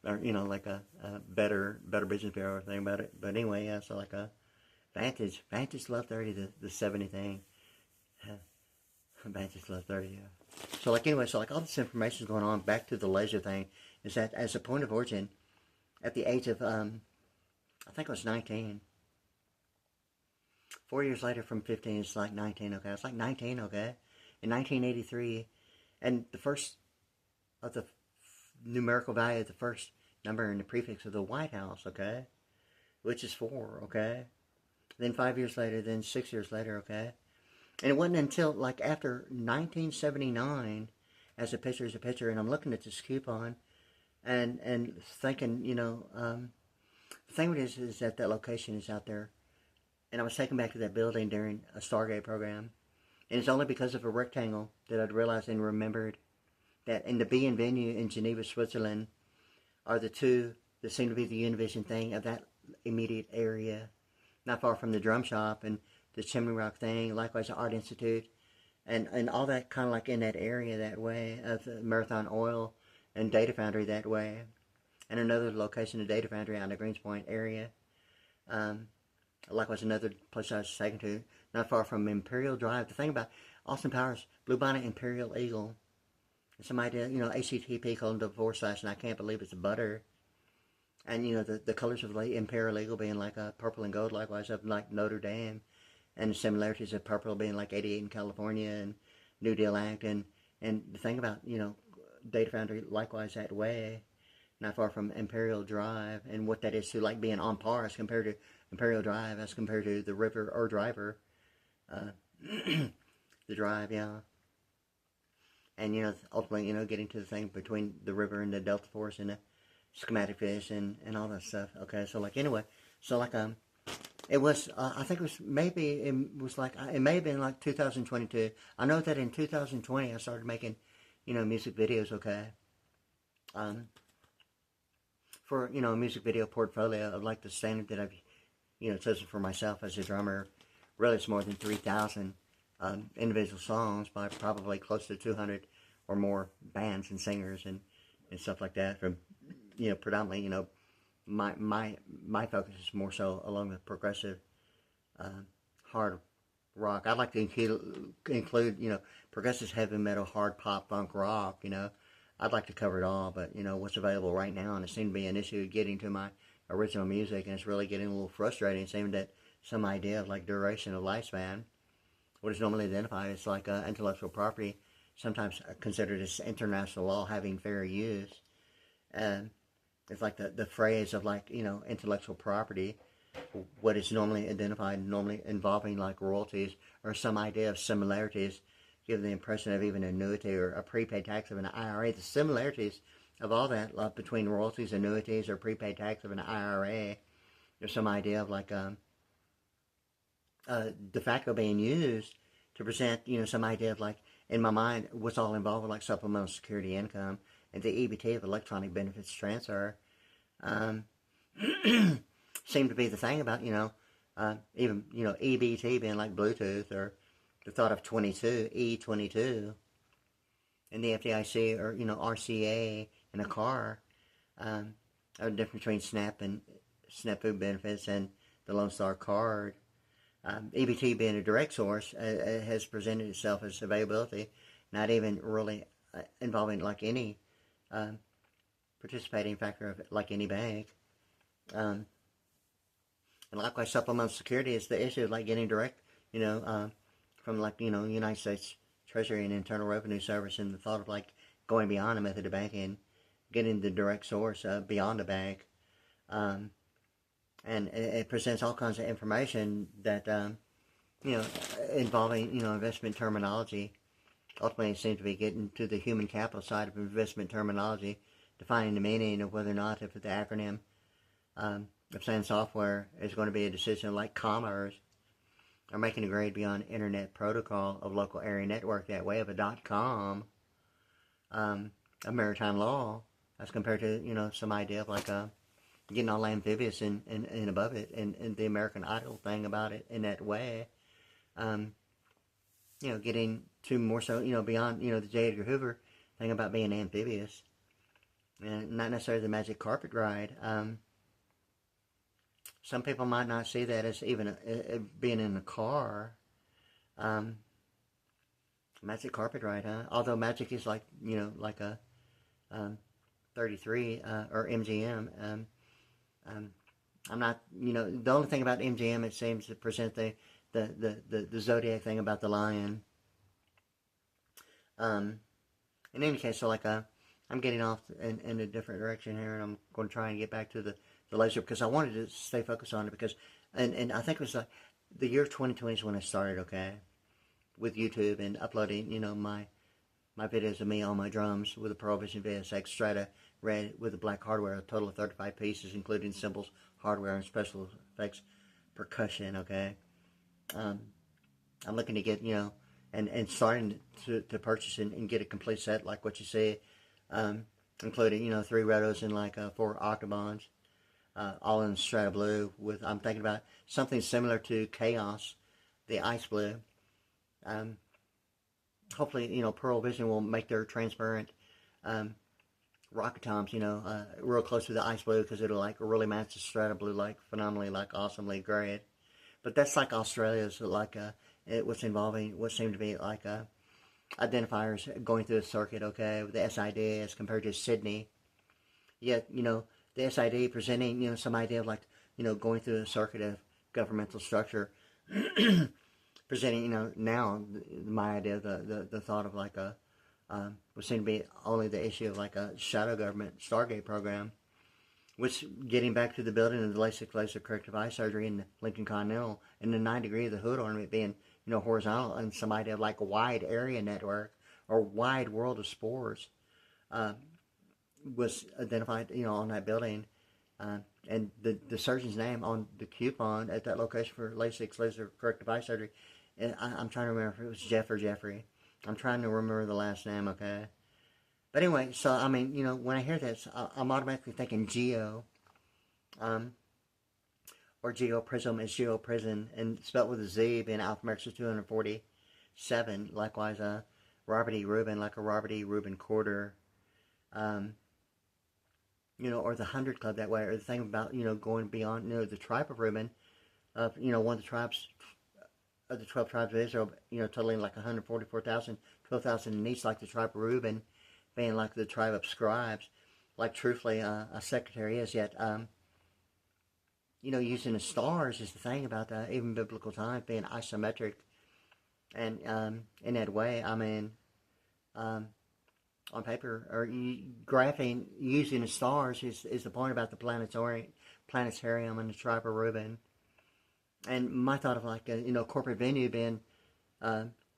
or like a better business bureau thing about it. But anyway, yeah, so like a Vantage Love 30, the 70 thing. Vantage Love 30, yeah. So like anyway, so like all this information is going on. Back to the laser thing, is that as a point of origin, at the age of I think it was 19. 4 years later from 15, it's like 19. Okay, it's like 19. Okay, in 1983, and the first of the numerical value of the first number in the prefix of the White House. Okay, which is 4. Okay, then 5 years later, then 6 years later. Okay. And it wasn't until like after 1979, as a picture is a picture, and I'm looking at this coupon, and thinking, the thing with it is that location is out there, and I was taken back to that building during a Stargate program, and it's only because of a rectangle that I'd realized and remembered that in the B and venue in Geneva, Switzerland, are the two that seem to be the Univision thing of that immediate area, not far from the drum shop and the Chimney Rock thing, likewise the Art Institute, and all that kind of like in that area that way, of the Marathon Oil and Data Foundry that way, and another location of Data Foundry out in the Greenspoint area. Likewise another place I was taken to, not far from Imperial Drive. The thing about Austin Powers, Bluebonnet Imperial Eagle, some idea, HTTP :// and I can't believe it's butter. And the colors of the Imperial Eagle being like purple and gold, likewise of like Notre Dame. And the similarities of purple being like 88 in California, and New Deal Act, and the thing about, Data Foundry, likewise that way, not far from Imperial Drive, and what that is to like being on par as compared to Imperial Drive, as compared to the river or driver, the drive, yeah. And, ultimately, getting to the thing between the river and the Delta Force and the schematic fish and all that stuff. Okay, so like anyway, so like It was, I think it may have been like 2022. I know that in 2020 I started making, music videos, okay? Um, for, a music video portfolio of like the standard that I've, chosen for myself as a drummer. Really, it's more than 3,000 individual songs by probably close to 200 or more bands and singers and stuff like that. From, predominantly, my focus is more so along the progressive hard rock. I'd like to include progressive heavy metal, hard pop, funk, rock. I'd like to cover it all, but what's available right now, and it seemed to be an issue getting to my original music, and it's really getting a little frustrating. It seemed that some idea of like duration of lifespan, what is normally identified as like intellectual property, sometimes considered as international law having fair use. And it's like the phrase of like, intellectual property, what is normally identified, normally involving like royalties or some idea of similarities, give the impression of even annuity or a prepaid tax of an IRA. The similarities of all that between royalties, annuities, or prepaid tax of an IRA, there's some idea of like de facto being used to present, some idea of like, in my mind, what's all involved with like supplemental security income and the EBT of electronic benefits transfer. Seemed to be the thing about, even, EBT being like Bluetooth, or the thought of E22, and the FDIC or, RCA in a car, or the difference between SNAP food benefits and the Lone Star card. EBT being a direct source has presented itself as availability, not even really involving like any participating factor of like any bank. And likewise, supplemental security is the issue of like getting direct, from like, United States Treasury and Internal Revenue Service, and the thought of like going beyond a method of banking, getting the direct source beyond the bank. And it presents all kinds of information that, involving, investment terminology. Ultimately, it seems to be getting to the human capital side of investment terminology, defining the meaning of whether or not if the acronym of saying software is going to be a decision like commerce, or making a grade beyond internet protocol of local area network that way of a .com, of maritime law, as compared to, some idea of like getting all amphibious and above it, and the American Idol thing about it in that way. Getting to more so, beyond, the J. Edgar Hoover thing about being amphibious, and not necessarily the magic carpet ride. Some people might not see that as even being in a car. Magic carpet ride, huh? Although magic is like, like a 33 or MGM. I'm not, the only thing about MGM, it seems to present the zodiac thing about the lion. In any case, so like I'm getting off in a different direction here, and I'm going to try and get back to the LaSIx, because I wanted to stay focused on it, because, and I think it was like the year 2020 is when I started, okay, with YouTube and uploading, my videos of me on my drums with a Pearl Vision VSX Strata Red with the black hardware, a total of 35 pieces, including cymbals, hardware, and special effects percussion, okay. I'm looking to get, and starting to purchase and get a complete set like what you see, including, 3 rotos and like 4 octobons, all in Strata Blue. With, I'm thinking about something similar to Chaos, the Ice Blue. Hopefully, Pearl Vision will make their transparent rocket toms, real close to the Ice Blue, because it'll like really match the Strata Blue like phenomenally, like awesomely great. But that's like Australia's like what's involving what seemed to be like identifiers going through a circuit, okay, with the SID as compared to Sydney. Yet, the SID presenting, some idea of like, going through a circuit of governmental structure, presenting, now my idea, the thought of like would seem to be only the issue of like a shadow government Stargate program, which, getting back to the building of the LaSIx laser corrective eye surgery in the Lincoln Continental, and the 9 degree of the hood ornament being, horizontal, and some idea of like a wide area network or wide world of spores was identified, on that building, And the surgeon's name on the coupon at that location for LaSIx, laser corrective eye surgery, and I'm trying to remember if it was Jeff or Jeffrey. I'm trying to remember the last name, okay? But anyway, so, I mean, you know, when I hear this, I'm automatically thinking Geo, or Geo Prism is Geo Prison, and spelled with a Z, being alphanumeric 247. Likewise, Robert E. Rubin, like a Robert E. Rubin quarter. You know, or the 100 Club that way, or the thing about, you know, going beyond, you know, the tribe of Reuben, of, you know, one of the tribes, of the 12 tribes of Israel, you know, totaling like 144,000, 12,000 in each, like the tribe of Reuben, being like the tribe of scribes, like truthfully a secretary is, yet, you know, using the stars is the thing about that, even biblical times being isometric, and in that way, I mean, on paper, or graphing using the stars is the point about the planetarium and the tribe of Reuben. And my thought of like a, you know, corporate venue being,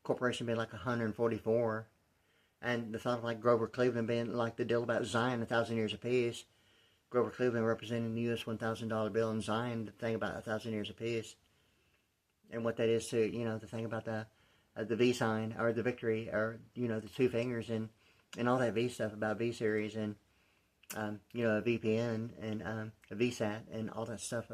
corporation being like 144, and the thought of like Grover Cleveland being like the deal about Zion, 1,000 years of peace. Grover Cleveland representing the U.S. $1,000 bill, and Zion, the thing about 1,000 years of peace, and what that is to, you know, the thing about the V sign, or the victory, or, you know, the two fingers, and all that V stuff about V series, and you know, a VPN, and a VSAT, and all that stuff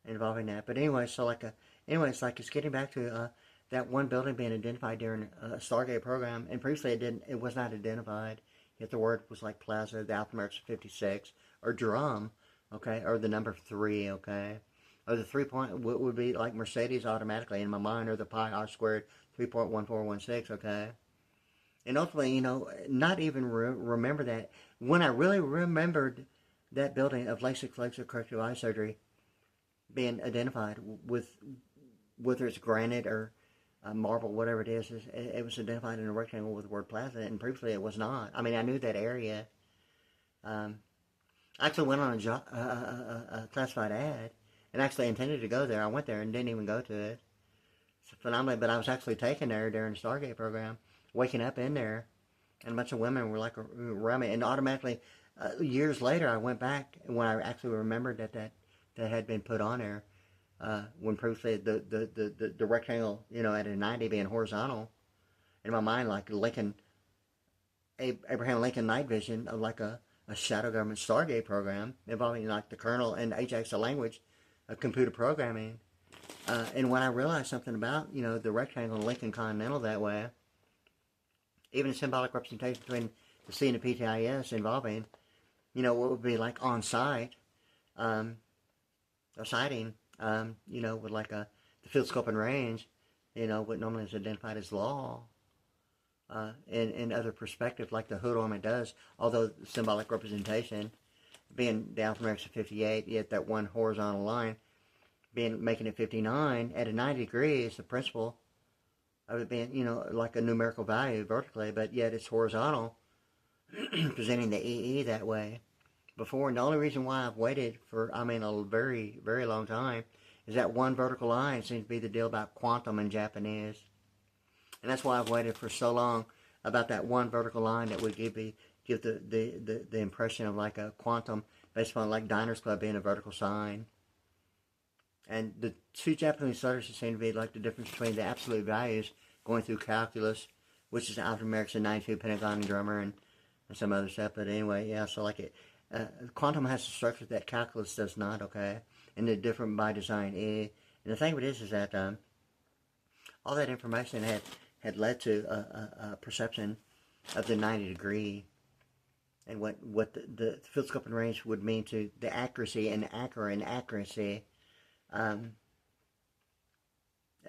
involving that. But anyway, so like it's like it's getting back to that one building being identified during a Stargate program, and previously it was not identified. Yet the word was like plaza, the alphanumeric 56, or drum, okay, or the number 3, okay, or the 3 point would be like Mercedes automatically in my mind, or the pi r squared 3.1416, okay. And ultimately, you know, not even remember that. When I really remembered that building of LaSIx laser corrective eye surgery being identified with, whether it's granite or marble, whatever it is, it was identified in a rectangle with the word plaza, and previously it was not. I mean, I knew that area. I actually went on a classified ad, and actually intended to go there. I went there and didn't even go to it. It's phenomenal, but I was actually taken there during the Stargate program, waking up in there, and a bunch of women were like around me, and automatically, years later, I went back, and when I actually remembered that had been put on there, when previously the rectangle, you know, at a 90 being horizontal, in my mind, like Lincoln, Abraham Lincoln night vision of like a shadow government Stargate program involving like the kernel and Ajax, the language of computer programming. And when I realized something about, you know, the rectangle and Lincoln Continental that way, even a symbolic representation between the C and the PTIS involving, you know, what would be like on site, a sighting, you know, with like the field scope and range, you know, what normally is identified as law, in other perspectives, like the hood ornament does, although symbolic representation being the alphanumeric 58, yet that one horizontal line making it 59 at a 90 degrees, the principle of it being, you know, like a numerical value vertically, but yet it's horizontal, presenting the EE that way before. And the only reason why I've waited for, I mean, a very, very long time is that one vertical line seems to be the deal about quantum in Japanese. And that's why I've waited for so long about that one vertical line that would give the impression of like a quantum based upon like Diners Club being a vertical sign. And the two Japanese letters seem to be like the difference between the absolute values going through calculus, which is alphanumeric 92, Pentagon and Drummer, and some other stuff. But anyway, yeah, so like it, quantum has a structure that calculus does not, okay? And they're different by design. And the thing of it is that all that information had led to a perception of the 90 degree and what the field scope and range would mean to the accuracy and accuracy. And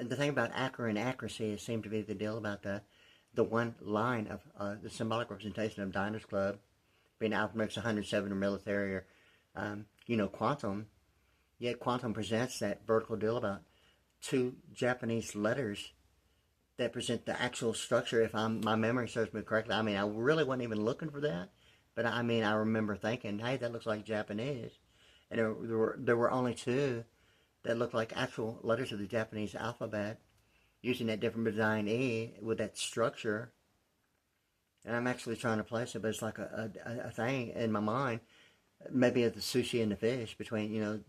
the thing about accuracy seemed to be the deal about the one line of the symbolic representation of Diners Club being alphanumeric 107 or military or, you know, quantum. Yet quantum presents that vertical deal about two Japanese letters that present the actual structure. If my memory serves me correctly, I mean, I really wasn't even looking for that, but I mean, I remember thinking, hey, that looks like Japanese. And there were only two that looked like actual letters of the Japanese alphabet, using that different design E with that structure. And I'm actually trying to place it, but it's like a thing in my mind maybe of the sushi and the fish between, you know,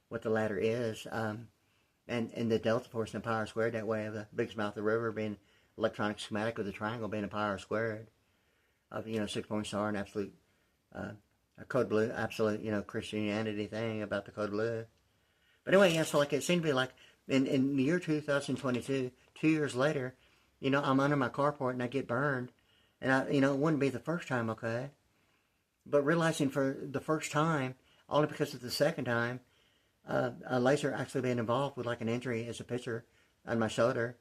what the latter is, and the delta force and pi r squared that way of the biggest mouth of the river being electronic schematic of the triangle being a pi r squared of, you know, 6-point star and absolute a code blue, absolute, you know, Christianity thing about the code blue. But anyway, yeah, so like it seemed to be like in the year 2022, 2 years later, you know, I'm under my carport and I get burned. And I, you know, it wouldn't be the first time, okay? But realizing for the first time, only because of the second time, a laser actually being involved with like an injury as a pitcher on my shoulder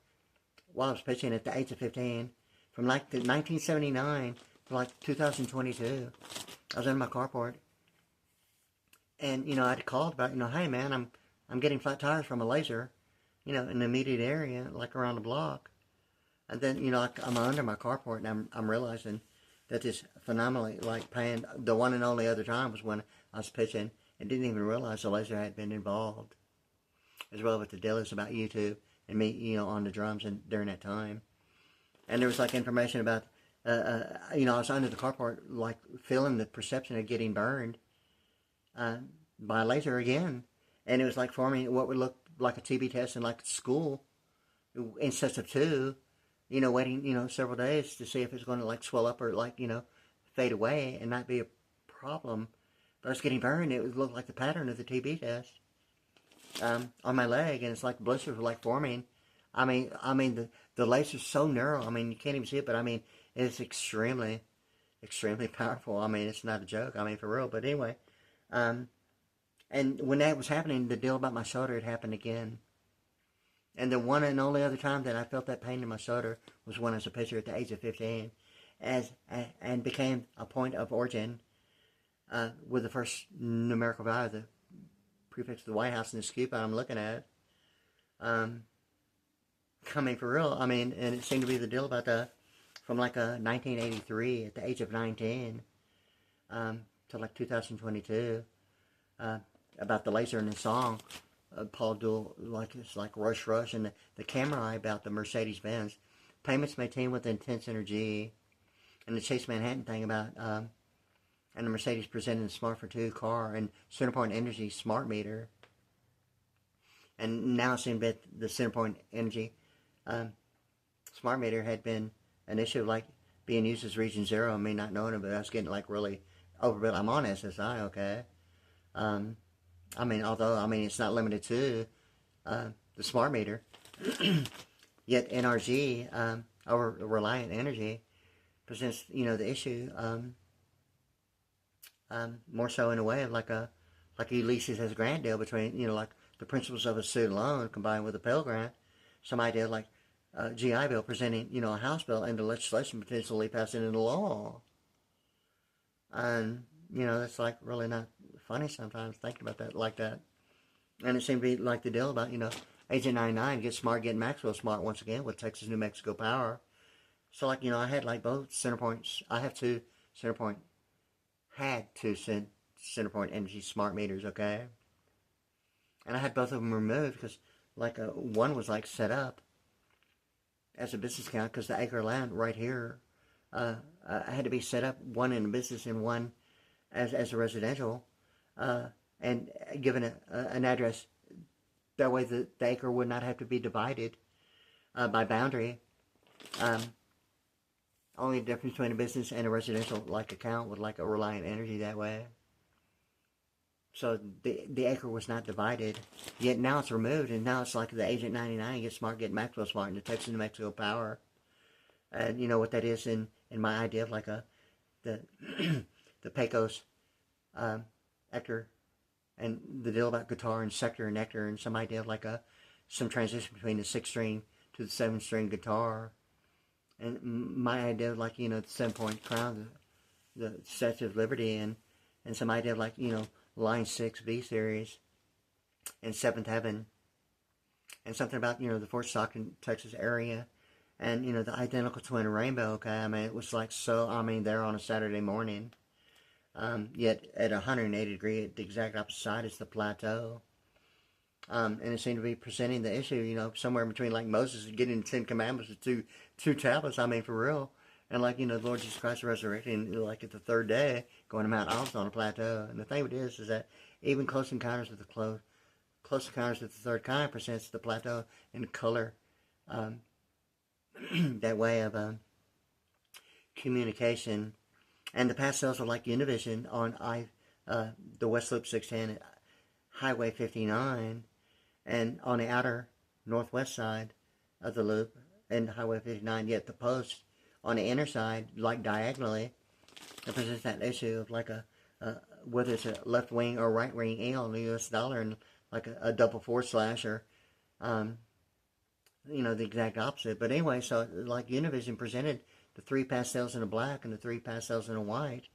while I was pitching at the age of 15. From like the 1979 to like 2022, I was in my carport. And, you know, I'd called about, you know, hey man, I'm getting flat tires from a laser, you know, in the immediate area, like around the block. And then, you know, like I'm under my carport and I'm realizing that this phenomenally like pain, the one and only other time was when I was pitching and didn't even realize the laser had been involved. As well with the deal is about YouTube and me, you know, on the drums and during that time. And there was like information about, you know, I was under the carport, like feeling the perception of getting burned by a laser again. And it was like forming what would look like a TB test in like school instead of 2, you know, waiting, you know, several days to see if it's going to like swell up or like, you know, fade away and not be a problem. But I was getting burned. It would look like the pattern of the TB test on my leg, and it's like blisters were like forming. I mean, the laser's so narrow. I mean, you can't even see it, but I mean, it's extremely, extremely powerful. I mean, it's not a joke. I mean, for real. But anyway, and when that was happening, the deal about my shoulder had happened again. And the one and only other time that I felt that pain in my shoulder was when I was a pitcher at the age of 15, and became a point of origin with the first numerical value, the prefix of the White House and the scoop I'm looking at. Coming for real, I mean, and it seemed to be the deal about from like 1983 at the age of 19 to like 2022 about the laser in the song. Paul Duell, like it's like Rush, and the camera eye about the Mercedes-Benz. Payments maintained with intense energy, and the Chase Manhattan thing about, and the Mercedes presenting the Smart for 2 car and Centerpoint Energy smart meter. And now it seems that the Centerpoint Energy smart meter had been an issue, like being used as Region 0, me not knowing it, but I was getting like really overbuilt. I'm on SSI, okay? I mean, although, I mean, it's not limited to the smart meter. Yet NRG, over Reliant Energy, presents, you know, the issue more so in a way of like Ulysses has a grant deal between, you know, like the principles of a student loan combined with a Pell Grant. Some idea like GI Bill presenting, you know, a House bill and the legislation potentially passing into law. And, you know, that's like really not funny sometimes thinking about that like that. And it seemed to be like the deal about, you know, Agent 99 get smart, get Maxwell smart once again with Texas New Mexico Power. So like, you know, I had like both Centerpoints. I have two Centerpoint, had two Centerpoint Energy smart meters, okay? And I had both of them removed because like one was like set up as a business account because the acre of land right here I had to be set up, one in a business and one as a residential, and given an address. That way the acre would not have to be divided by boundary. Only the difference between a business and a residential like account with like a Reliant Energy that way. So the acre was not divided. Yet now it's removed, and now it's like the Agent 99 get smart, get Maxwell smart, and the Texas New Mexico Power. And you know what that is in my idea of like the Pecos Hector, and the deal about guitar and sector and nectar, and some idea of like some transition between the 6-string to the 7-string guitar. And my idea of like, you know, the 7-point crown, the Statue of Liberty, and some idea of like, you know, Line 6 B series and 7th Heaven, and something about, you know, the Fort Stockton, Texas area, and, you know, the identical twin rainbow, okay? I mean, it was like so, I mean, there on a Saturday morning, yet at 180 degree, at the exact opposite side is the plateau. And it seemed to be presenting the issue, you know, somewhere between like Moses getting the 10 Commandments with two tablets, I mean, for real. And like, the Lord Jesus Christ resurrecting, like at the third day, going to Mount Olives on a plateau. And the thing with this is that even close encounters with the third kind presents the plateau in color, that way of communication. And the pastels are like Univision on the West Loop 610 Highway 59, and on the outer northwest side of the loop and Highway 59, yet the post on the inner side, like diagonally, it presents that issue of like whether it's a left wing or right wing E on the US dollar, and like a double forward slash, or the exact opposite. But anyway, so like Univision presented the 3 pastels in a black and the 3 pastels in a white,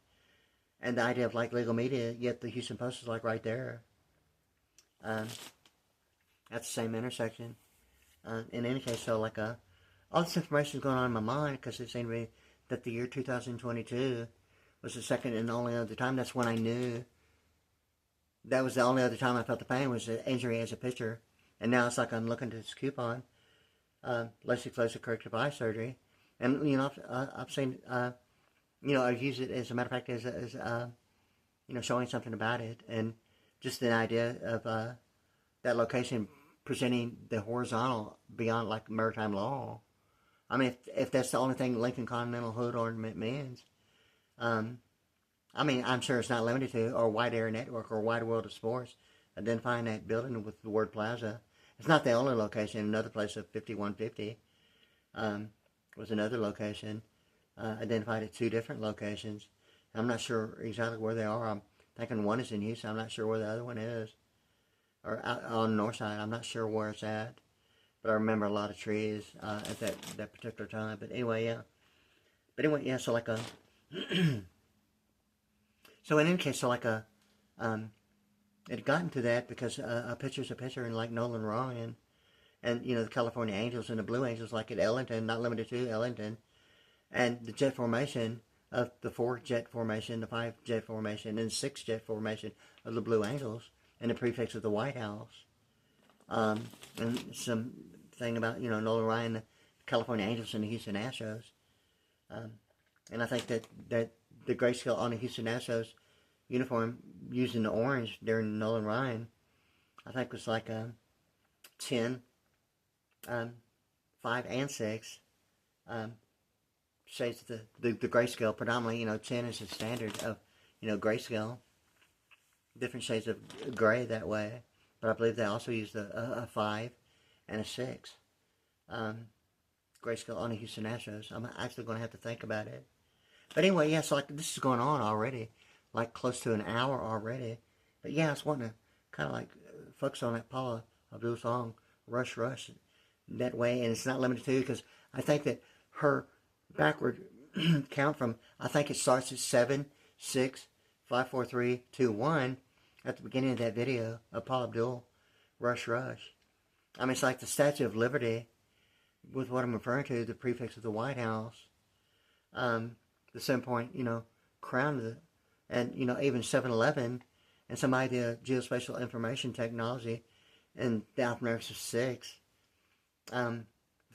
and the idea of like legal media, yet the Houston Post is like right there. At the same intersection. In any case, so like all this information is going on in my mind, because it seemed to me that the year 2022 was the second and only other time. That's when I knew. That was the only other time I felt the pain, was the injury as a picture. And now it's like I'm looking at this coupon, LaSIx corrective eye surgery, and I've seen, I've used it as a matter of fact as showing something about it, and just an idea of that location presenting the horizontal beyond like maritime law. I mean, if that's the only thing Lincoln Continental Hood Ornament means, I mean, I'm sure it's not limited to, or Wide Area Network, or Wide World of Sports, identifying that building with the word plaza. It's not the only location. Another place of 5150 was another location, identified at 2 different locations. I'm not sure exactly where they are. I'm thinking one is in Houston. I'm not sure where the other one is. Or out on the north side. I'm not sure where it's at. But I remember a lot of trees at that particular time. But anyway, yeah. So like so in any case, so like it had gotten to that because a picture's a picture, and like Nolan Ryan, and the California Angels and the Blue Angels, like at Ellington, not limited to Ellington, and the jet formation of the 4-jet formation, the 5-jet formation, and 6-jet formation of the Blue Angels, and the PreFix of the White House, and some thing about Nolan Ryan, the California Angels, and the Houston Astros, and I think that the grayscale on the Houston Astros uniform using the orange during Nolan Ryan, I think was like 10, 5, and 6 shades of the grayscale. Predominantly, 10 is the standard of grayscale. Different shades of gray that way, but I believe they also used a 5 and a 6 grayscale on the Houston Astros. I'm actually going to have to think about it. But anyway, yeah, so like this is going on already, like close to an hour already. But yeah, I was wanting to kind of like focus on that Paula Abdul song, Rush Rush, that way. And it's not limited to, because I think that her backward count from, I think it starts at 7, 6, 5, 4, 3, 2, 1 at the beginning of that video of Paula Abdul, Rush Rush. I mean, it's like the Statue of Liberty with what I'm referring to, the PreFix of the White House, the 7-point, crown of the, and, even 7-Eleven, and some idea of geospatial information technology and the alphanumerics of 6. The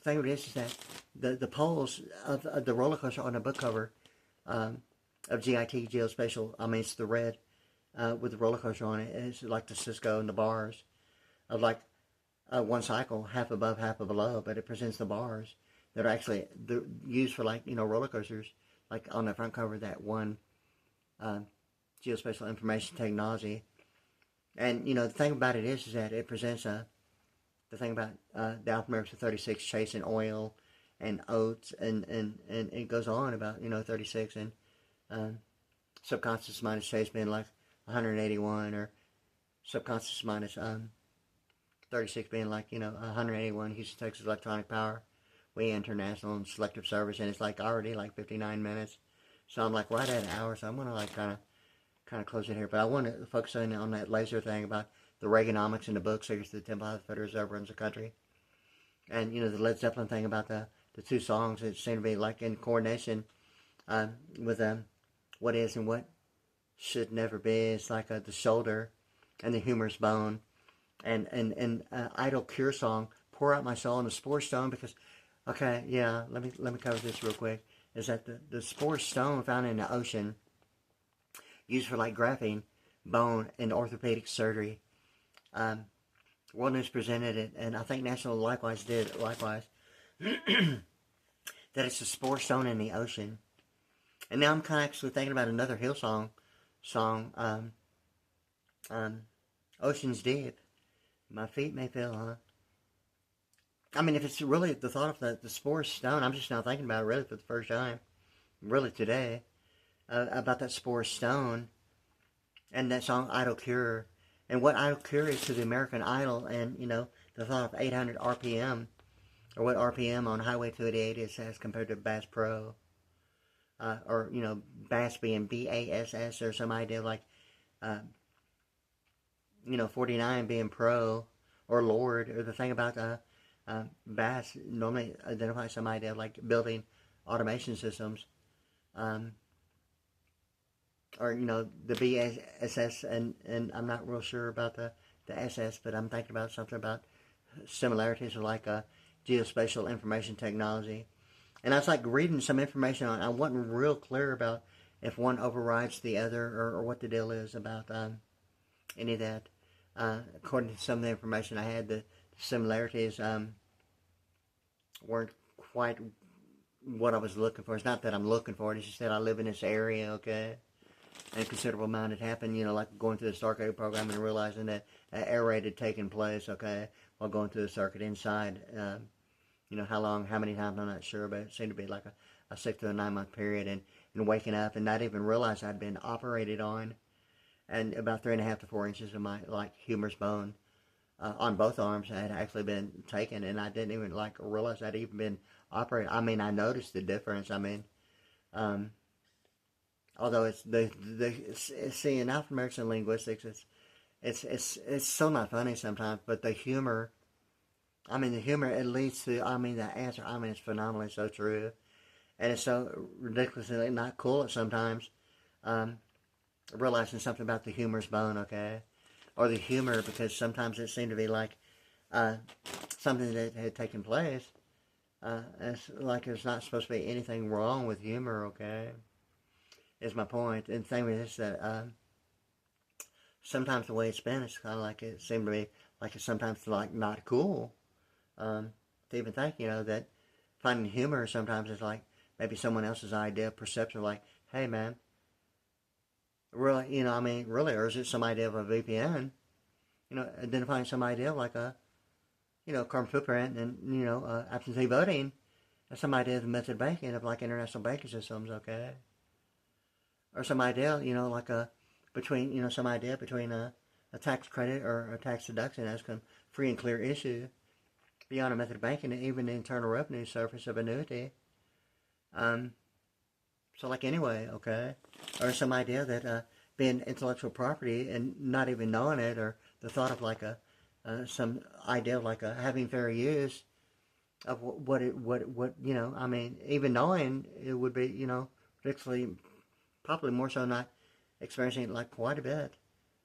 thing with this is that the poles of the roller coaster on the book cover of GIT, geospatial, I mean, it's the red with the roller coaster on it. It's like the Cisco and the bars of like one cycle, half above, half below, but it presents the bars that are actually used for like, roller coasters, like on the front cover of that one geospatial information technology. And, the thing about it is that it presents the thing about the alphanumerics of 36 chasing oil and oats, and it goes on about, 36 and subconscious minus chase being like 181, or subconscious minus 36 being like, 181, Houston, Texas Electronic Power, We International and Selective Service, and it's like already like 59 minutes. So I'm like right at an hour, so I'm going to like kind of close it here. But I want to focus on that laser thing about the Reaganomics in the book, Secrets of the Temple, How the Federal Reserve Runs the Country. And, the Led Zeppelin thing about the 2 songs, it seemed to be like in coordination with what is and what should never be. It's like the shoulder and the humerus bone. And Idle Cure song, Pour Out My Soul in the Spore Stone, because, okay, yeah, let me cover this real quick. is that the spore stone found in the ocean, used for like grafting bone and orthopedic surgery. World News presented it, and I think National likewise did likewise. That it's a spore stone in the ocean. And now I'm kind of actually thinking about another Hillsong song, Ocean's Deep. My feet may fail, huh? I mean, if it's really the thought of the spore stone, I'm just now thinking about it really for the first time, really today, about that spore stone and that song Idol Cure, and what Idol Cure is to the American Idol, and, you know, the thought of 800 RPM, or what RPM on Highway 288 is as compared to Bass Pro, or, you know, Bass being BASS, or some idea like, you know, 49 being Pro, or Lord, or the thing about Bass normally identifies some idea of like building automation systems, or, you know, the BSS, and I'm not real sure about the SS, but I'm thinking about something about similarities of like geospatial information technology. And I was like reading some information on, I wasn't real clear about if one overrides the other, or what the deal is about any of that. According to some of the information I had, the similarities weren't quite what I was looking for. It's not that I'm looking for it, it's just that I live in this area, okay? And a considerable amount had happened, you know, like going through the Stargate program and realizing that an air raid had taken place, okay, while going through the circuit inside. You know, how long, how many times, I'm not sure, but it seemed to be like a 6 to a 9 month period, and waking up and not even realize I'd been operated on, and about 3.5 to 4 inches of my, like, humerus bone on both arms had actually been taken, and I didn't even, like, realize I'd even been operated. I mean, I noticed the difference. I mean, although it's see, in African-American linguistics, it's so not funny sometimes, but the humor, I mean, the humor, it leads to, I mean, the answer, I mean, it's phenomenally so true. And it's so ridiculously not cool at sometimes, realizing something about the humerus bone, okay? Or the humor, because sometimes it seemed to be like something that had taken place. It's like there's not supposed to be anything wrong with humor, okay? Is my point. And the thing is that sometimes the way it's been, it's kind of like it seemed to be like it's sometimes like not cool. To even think, you know, that finding humor sometimes is like maybe someone else's idea, perception, like, hey man, really, you know, I mean, really, or is it some idea of a VPN? You know, identifying some idea like a, you know, carbon footprint and, you know, absentee voting, and some idea of the method of banking of like international banking systems, okay? Or some idea, you know, like between, you know, some idea between a tax credit or a tax deduction as a free and clear issue beyond a method of banking, and even the Internal Revenue Service of annuity. So like anyway, okay, or some idea that being intellectual property and not even knowing it, or the thought of like some idea of like having fair use of what you know, I mean, even knowing it would be, you know, particularly probably more so not experiencing it like quite a bit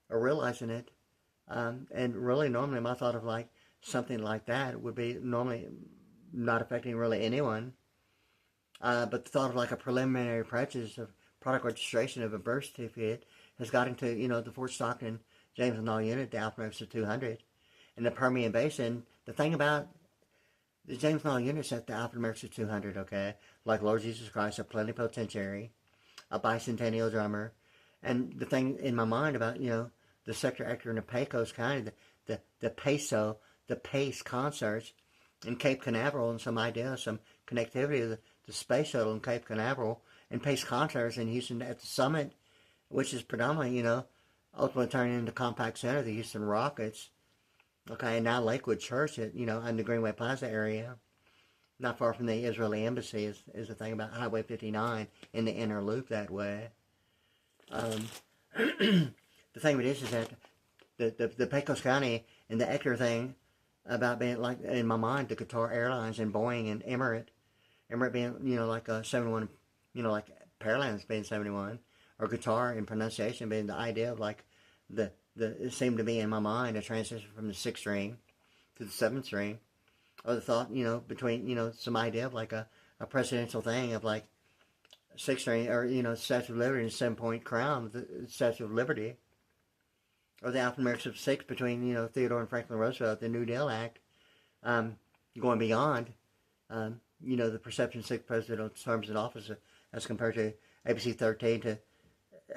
or realizing it, and really normally my thought of like something like that would be normally not affecting really anyone. But the thought of like a preliminary purchase of product registration of a birth certificate has got into, you know, the Fort Stockton James and All unit, the Alpha 200, and the Permian Basin. The thing about the James and All units at the Alpha 200, okay, like Lord Jesus Christ, a plenipotentiary, a bicentennial drummer, and the thing in my mind about, you know, the sector actor and the Pecos County, the peso, the PACE concerts in Cape Canaveral, and some idea, some connectivity of the space shuttle in Cape Canaveral, and PACE concerts in Houston at the summit, which is predominantly, you know, ultimately turning into Compact Center, the Houston Rockets, okay, and now Lakewood Church, at, you know, in the Greenway Plaza area, not far from the Israeli embassy, is the thing about Highway 59 in the inner loop that way. The thing with this is that the Pecos County and the Ector thing about being like, in my mind, the Qatar Airlines and Boeing and Emirates being, you know, like a 71, you know, like Pearlines being 71, or Qatar in pronunciation being the idea of like it seemed to be in my mind a transition from the 6th string to the 7th string, or the thought, you know, between, you know, some idea of like a presidential thing of like 6 string, or, Statue of Liberty and 7-point crown, the Statue of Liberty, or the alphanumerics of 6 between, Theodore and Franklin Roosevelt, the New Deal Act, going beyond, the perception of 6 presidential terms in office as compared to ABC 13 to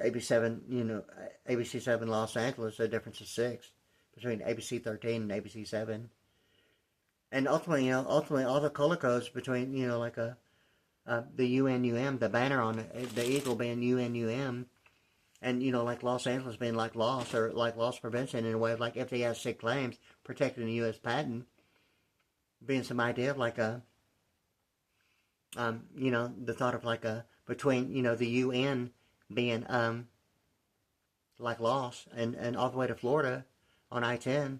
ABC 7 Los Angeles, a difference of 6 between ABC 13 and ABC 7. And ultimately, all the color codes between, the UNUM, the banner on the eagle being UNUM, and, like Los Angeles being like loss, or like loss prevention in a way of like if they have sick claims, protecting the U.S. patent, being some idea of like a, the thought of like a, between, the UN being, like loss, and all the way to Florida on I-10,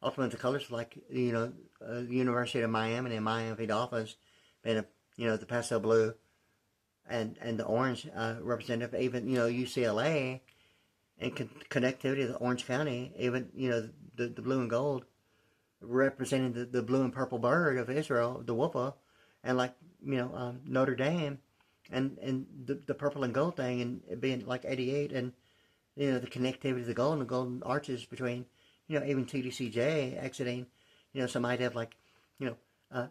ultimately the colors like, University of Miami and Miami Dolphins being, the pastel blue and the orange representative, even, UCLA and connectivity to Orange County, even, the blue and gold representing the blue and purple bird of Israel, the Whoopa, and like, Notre Dame, and the purple and gold thing, and being like 88, and, the connectivity to the golden arches between, even TDCJ exiting, some idea of like,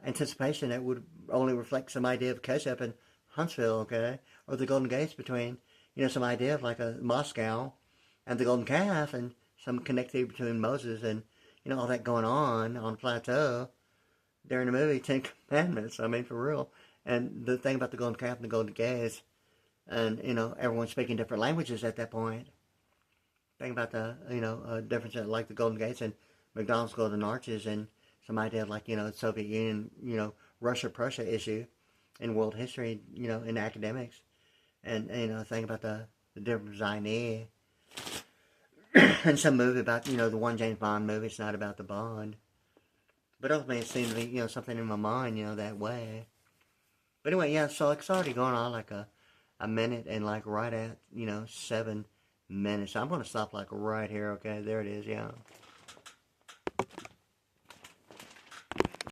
anticipation that would only reflect some idea of ketchup and Huntsville, okay, or the Golden Gates between, some idea of like a Moscow and the Golden Calf, and some connectivity between Moses and, all that going on plateau during the movie Ten Commandments. I mean, for real. And the thing about the Golden Calf and the Golden Gates, and, everyone speaking different languages at that point. Think about the, difference in like the Golden Gates and McDonald's Golden Arches, and some idea of like, Soviet Union, Russia-Prussia issue in world history, in academics. And, think about the difference I need. And some movie about, the one James Bond movie, it's not about the Bond. But ultimately it seemed to be, something in my mind, that way. But anyway, yeah, so it's already going on like a minute, and like right at, 7 minutes. I'm going to stop like right here, okay? There it is, yeah.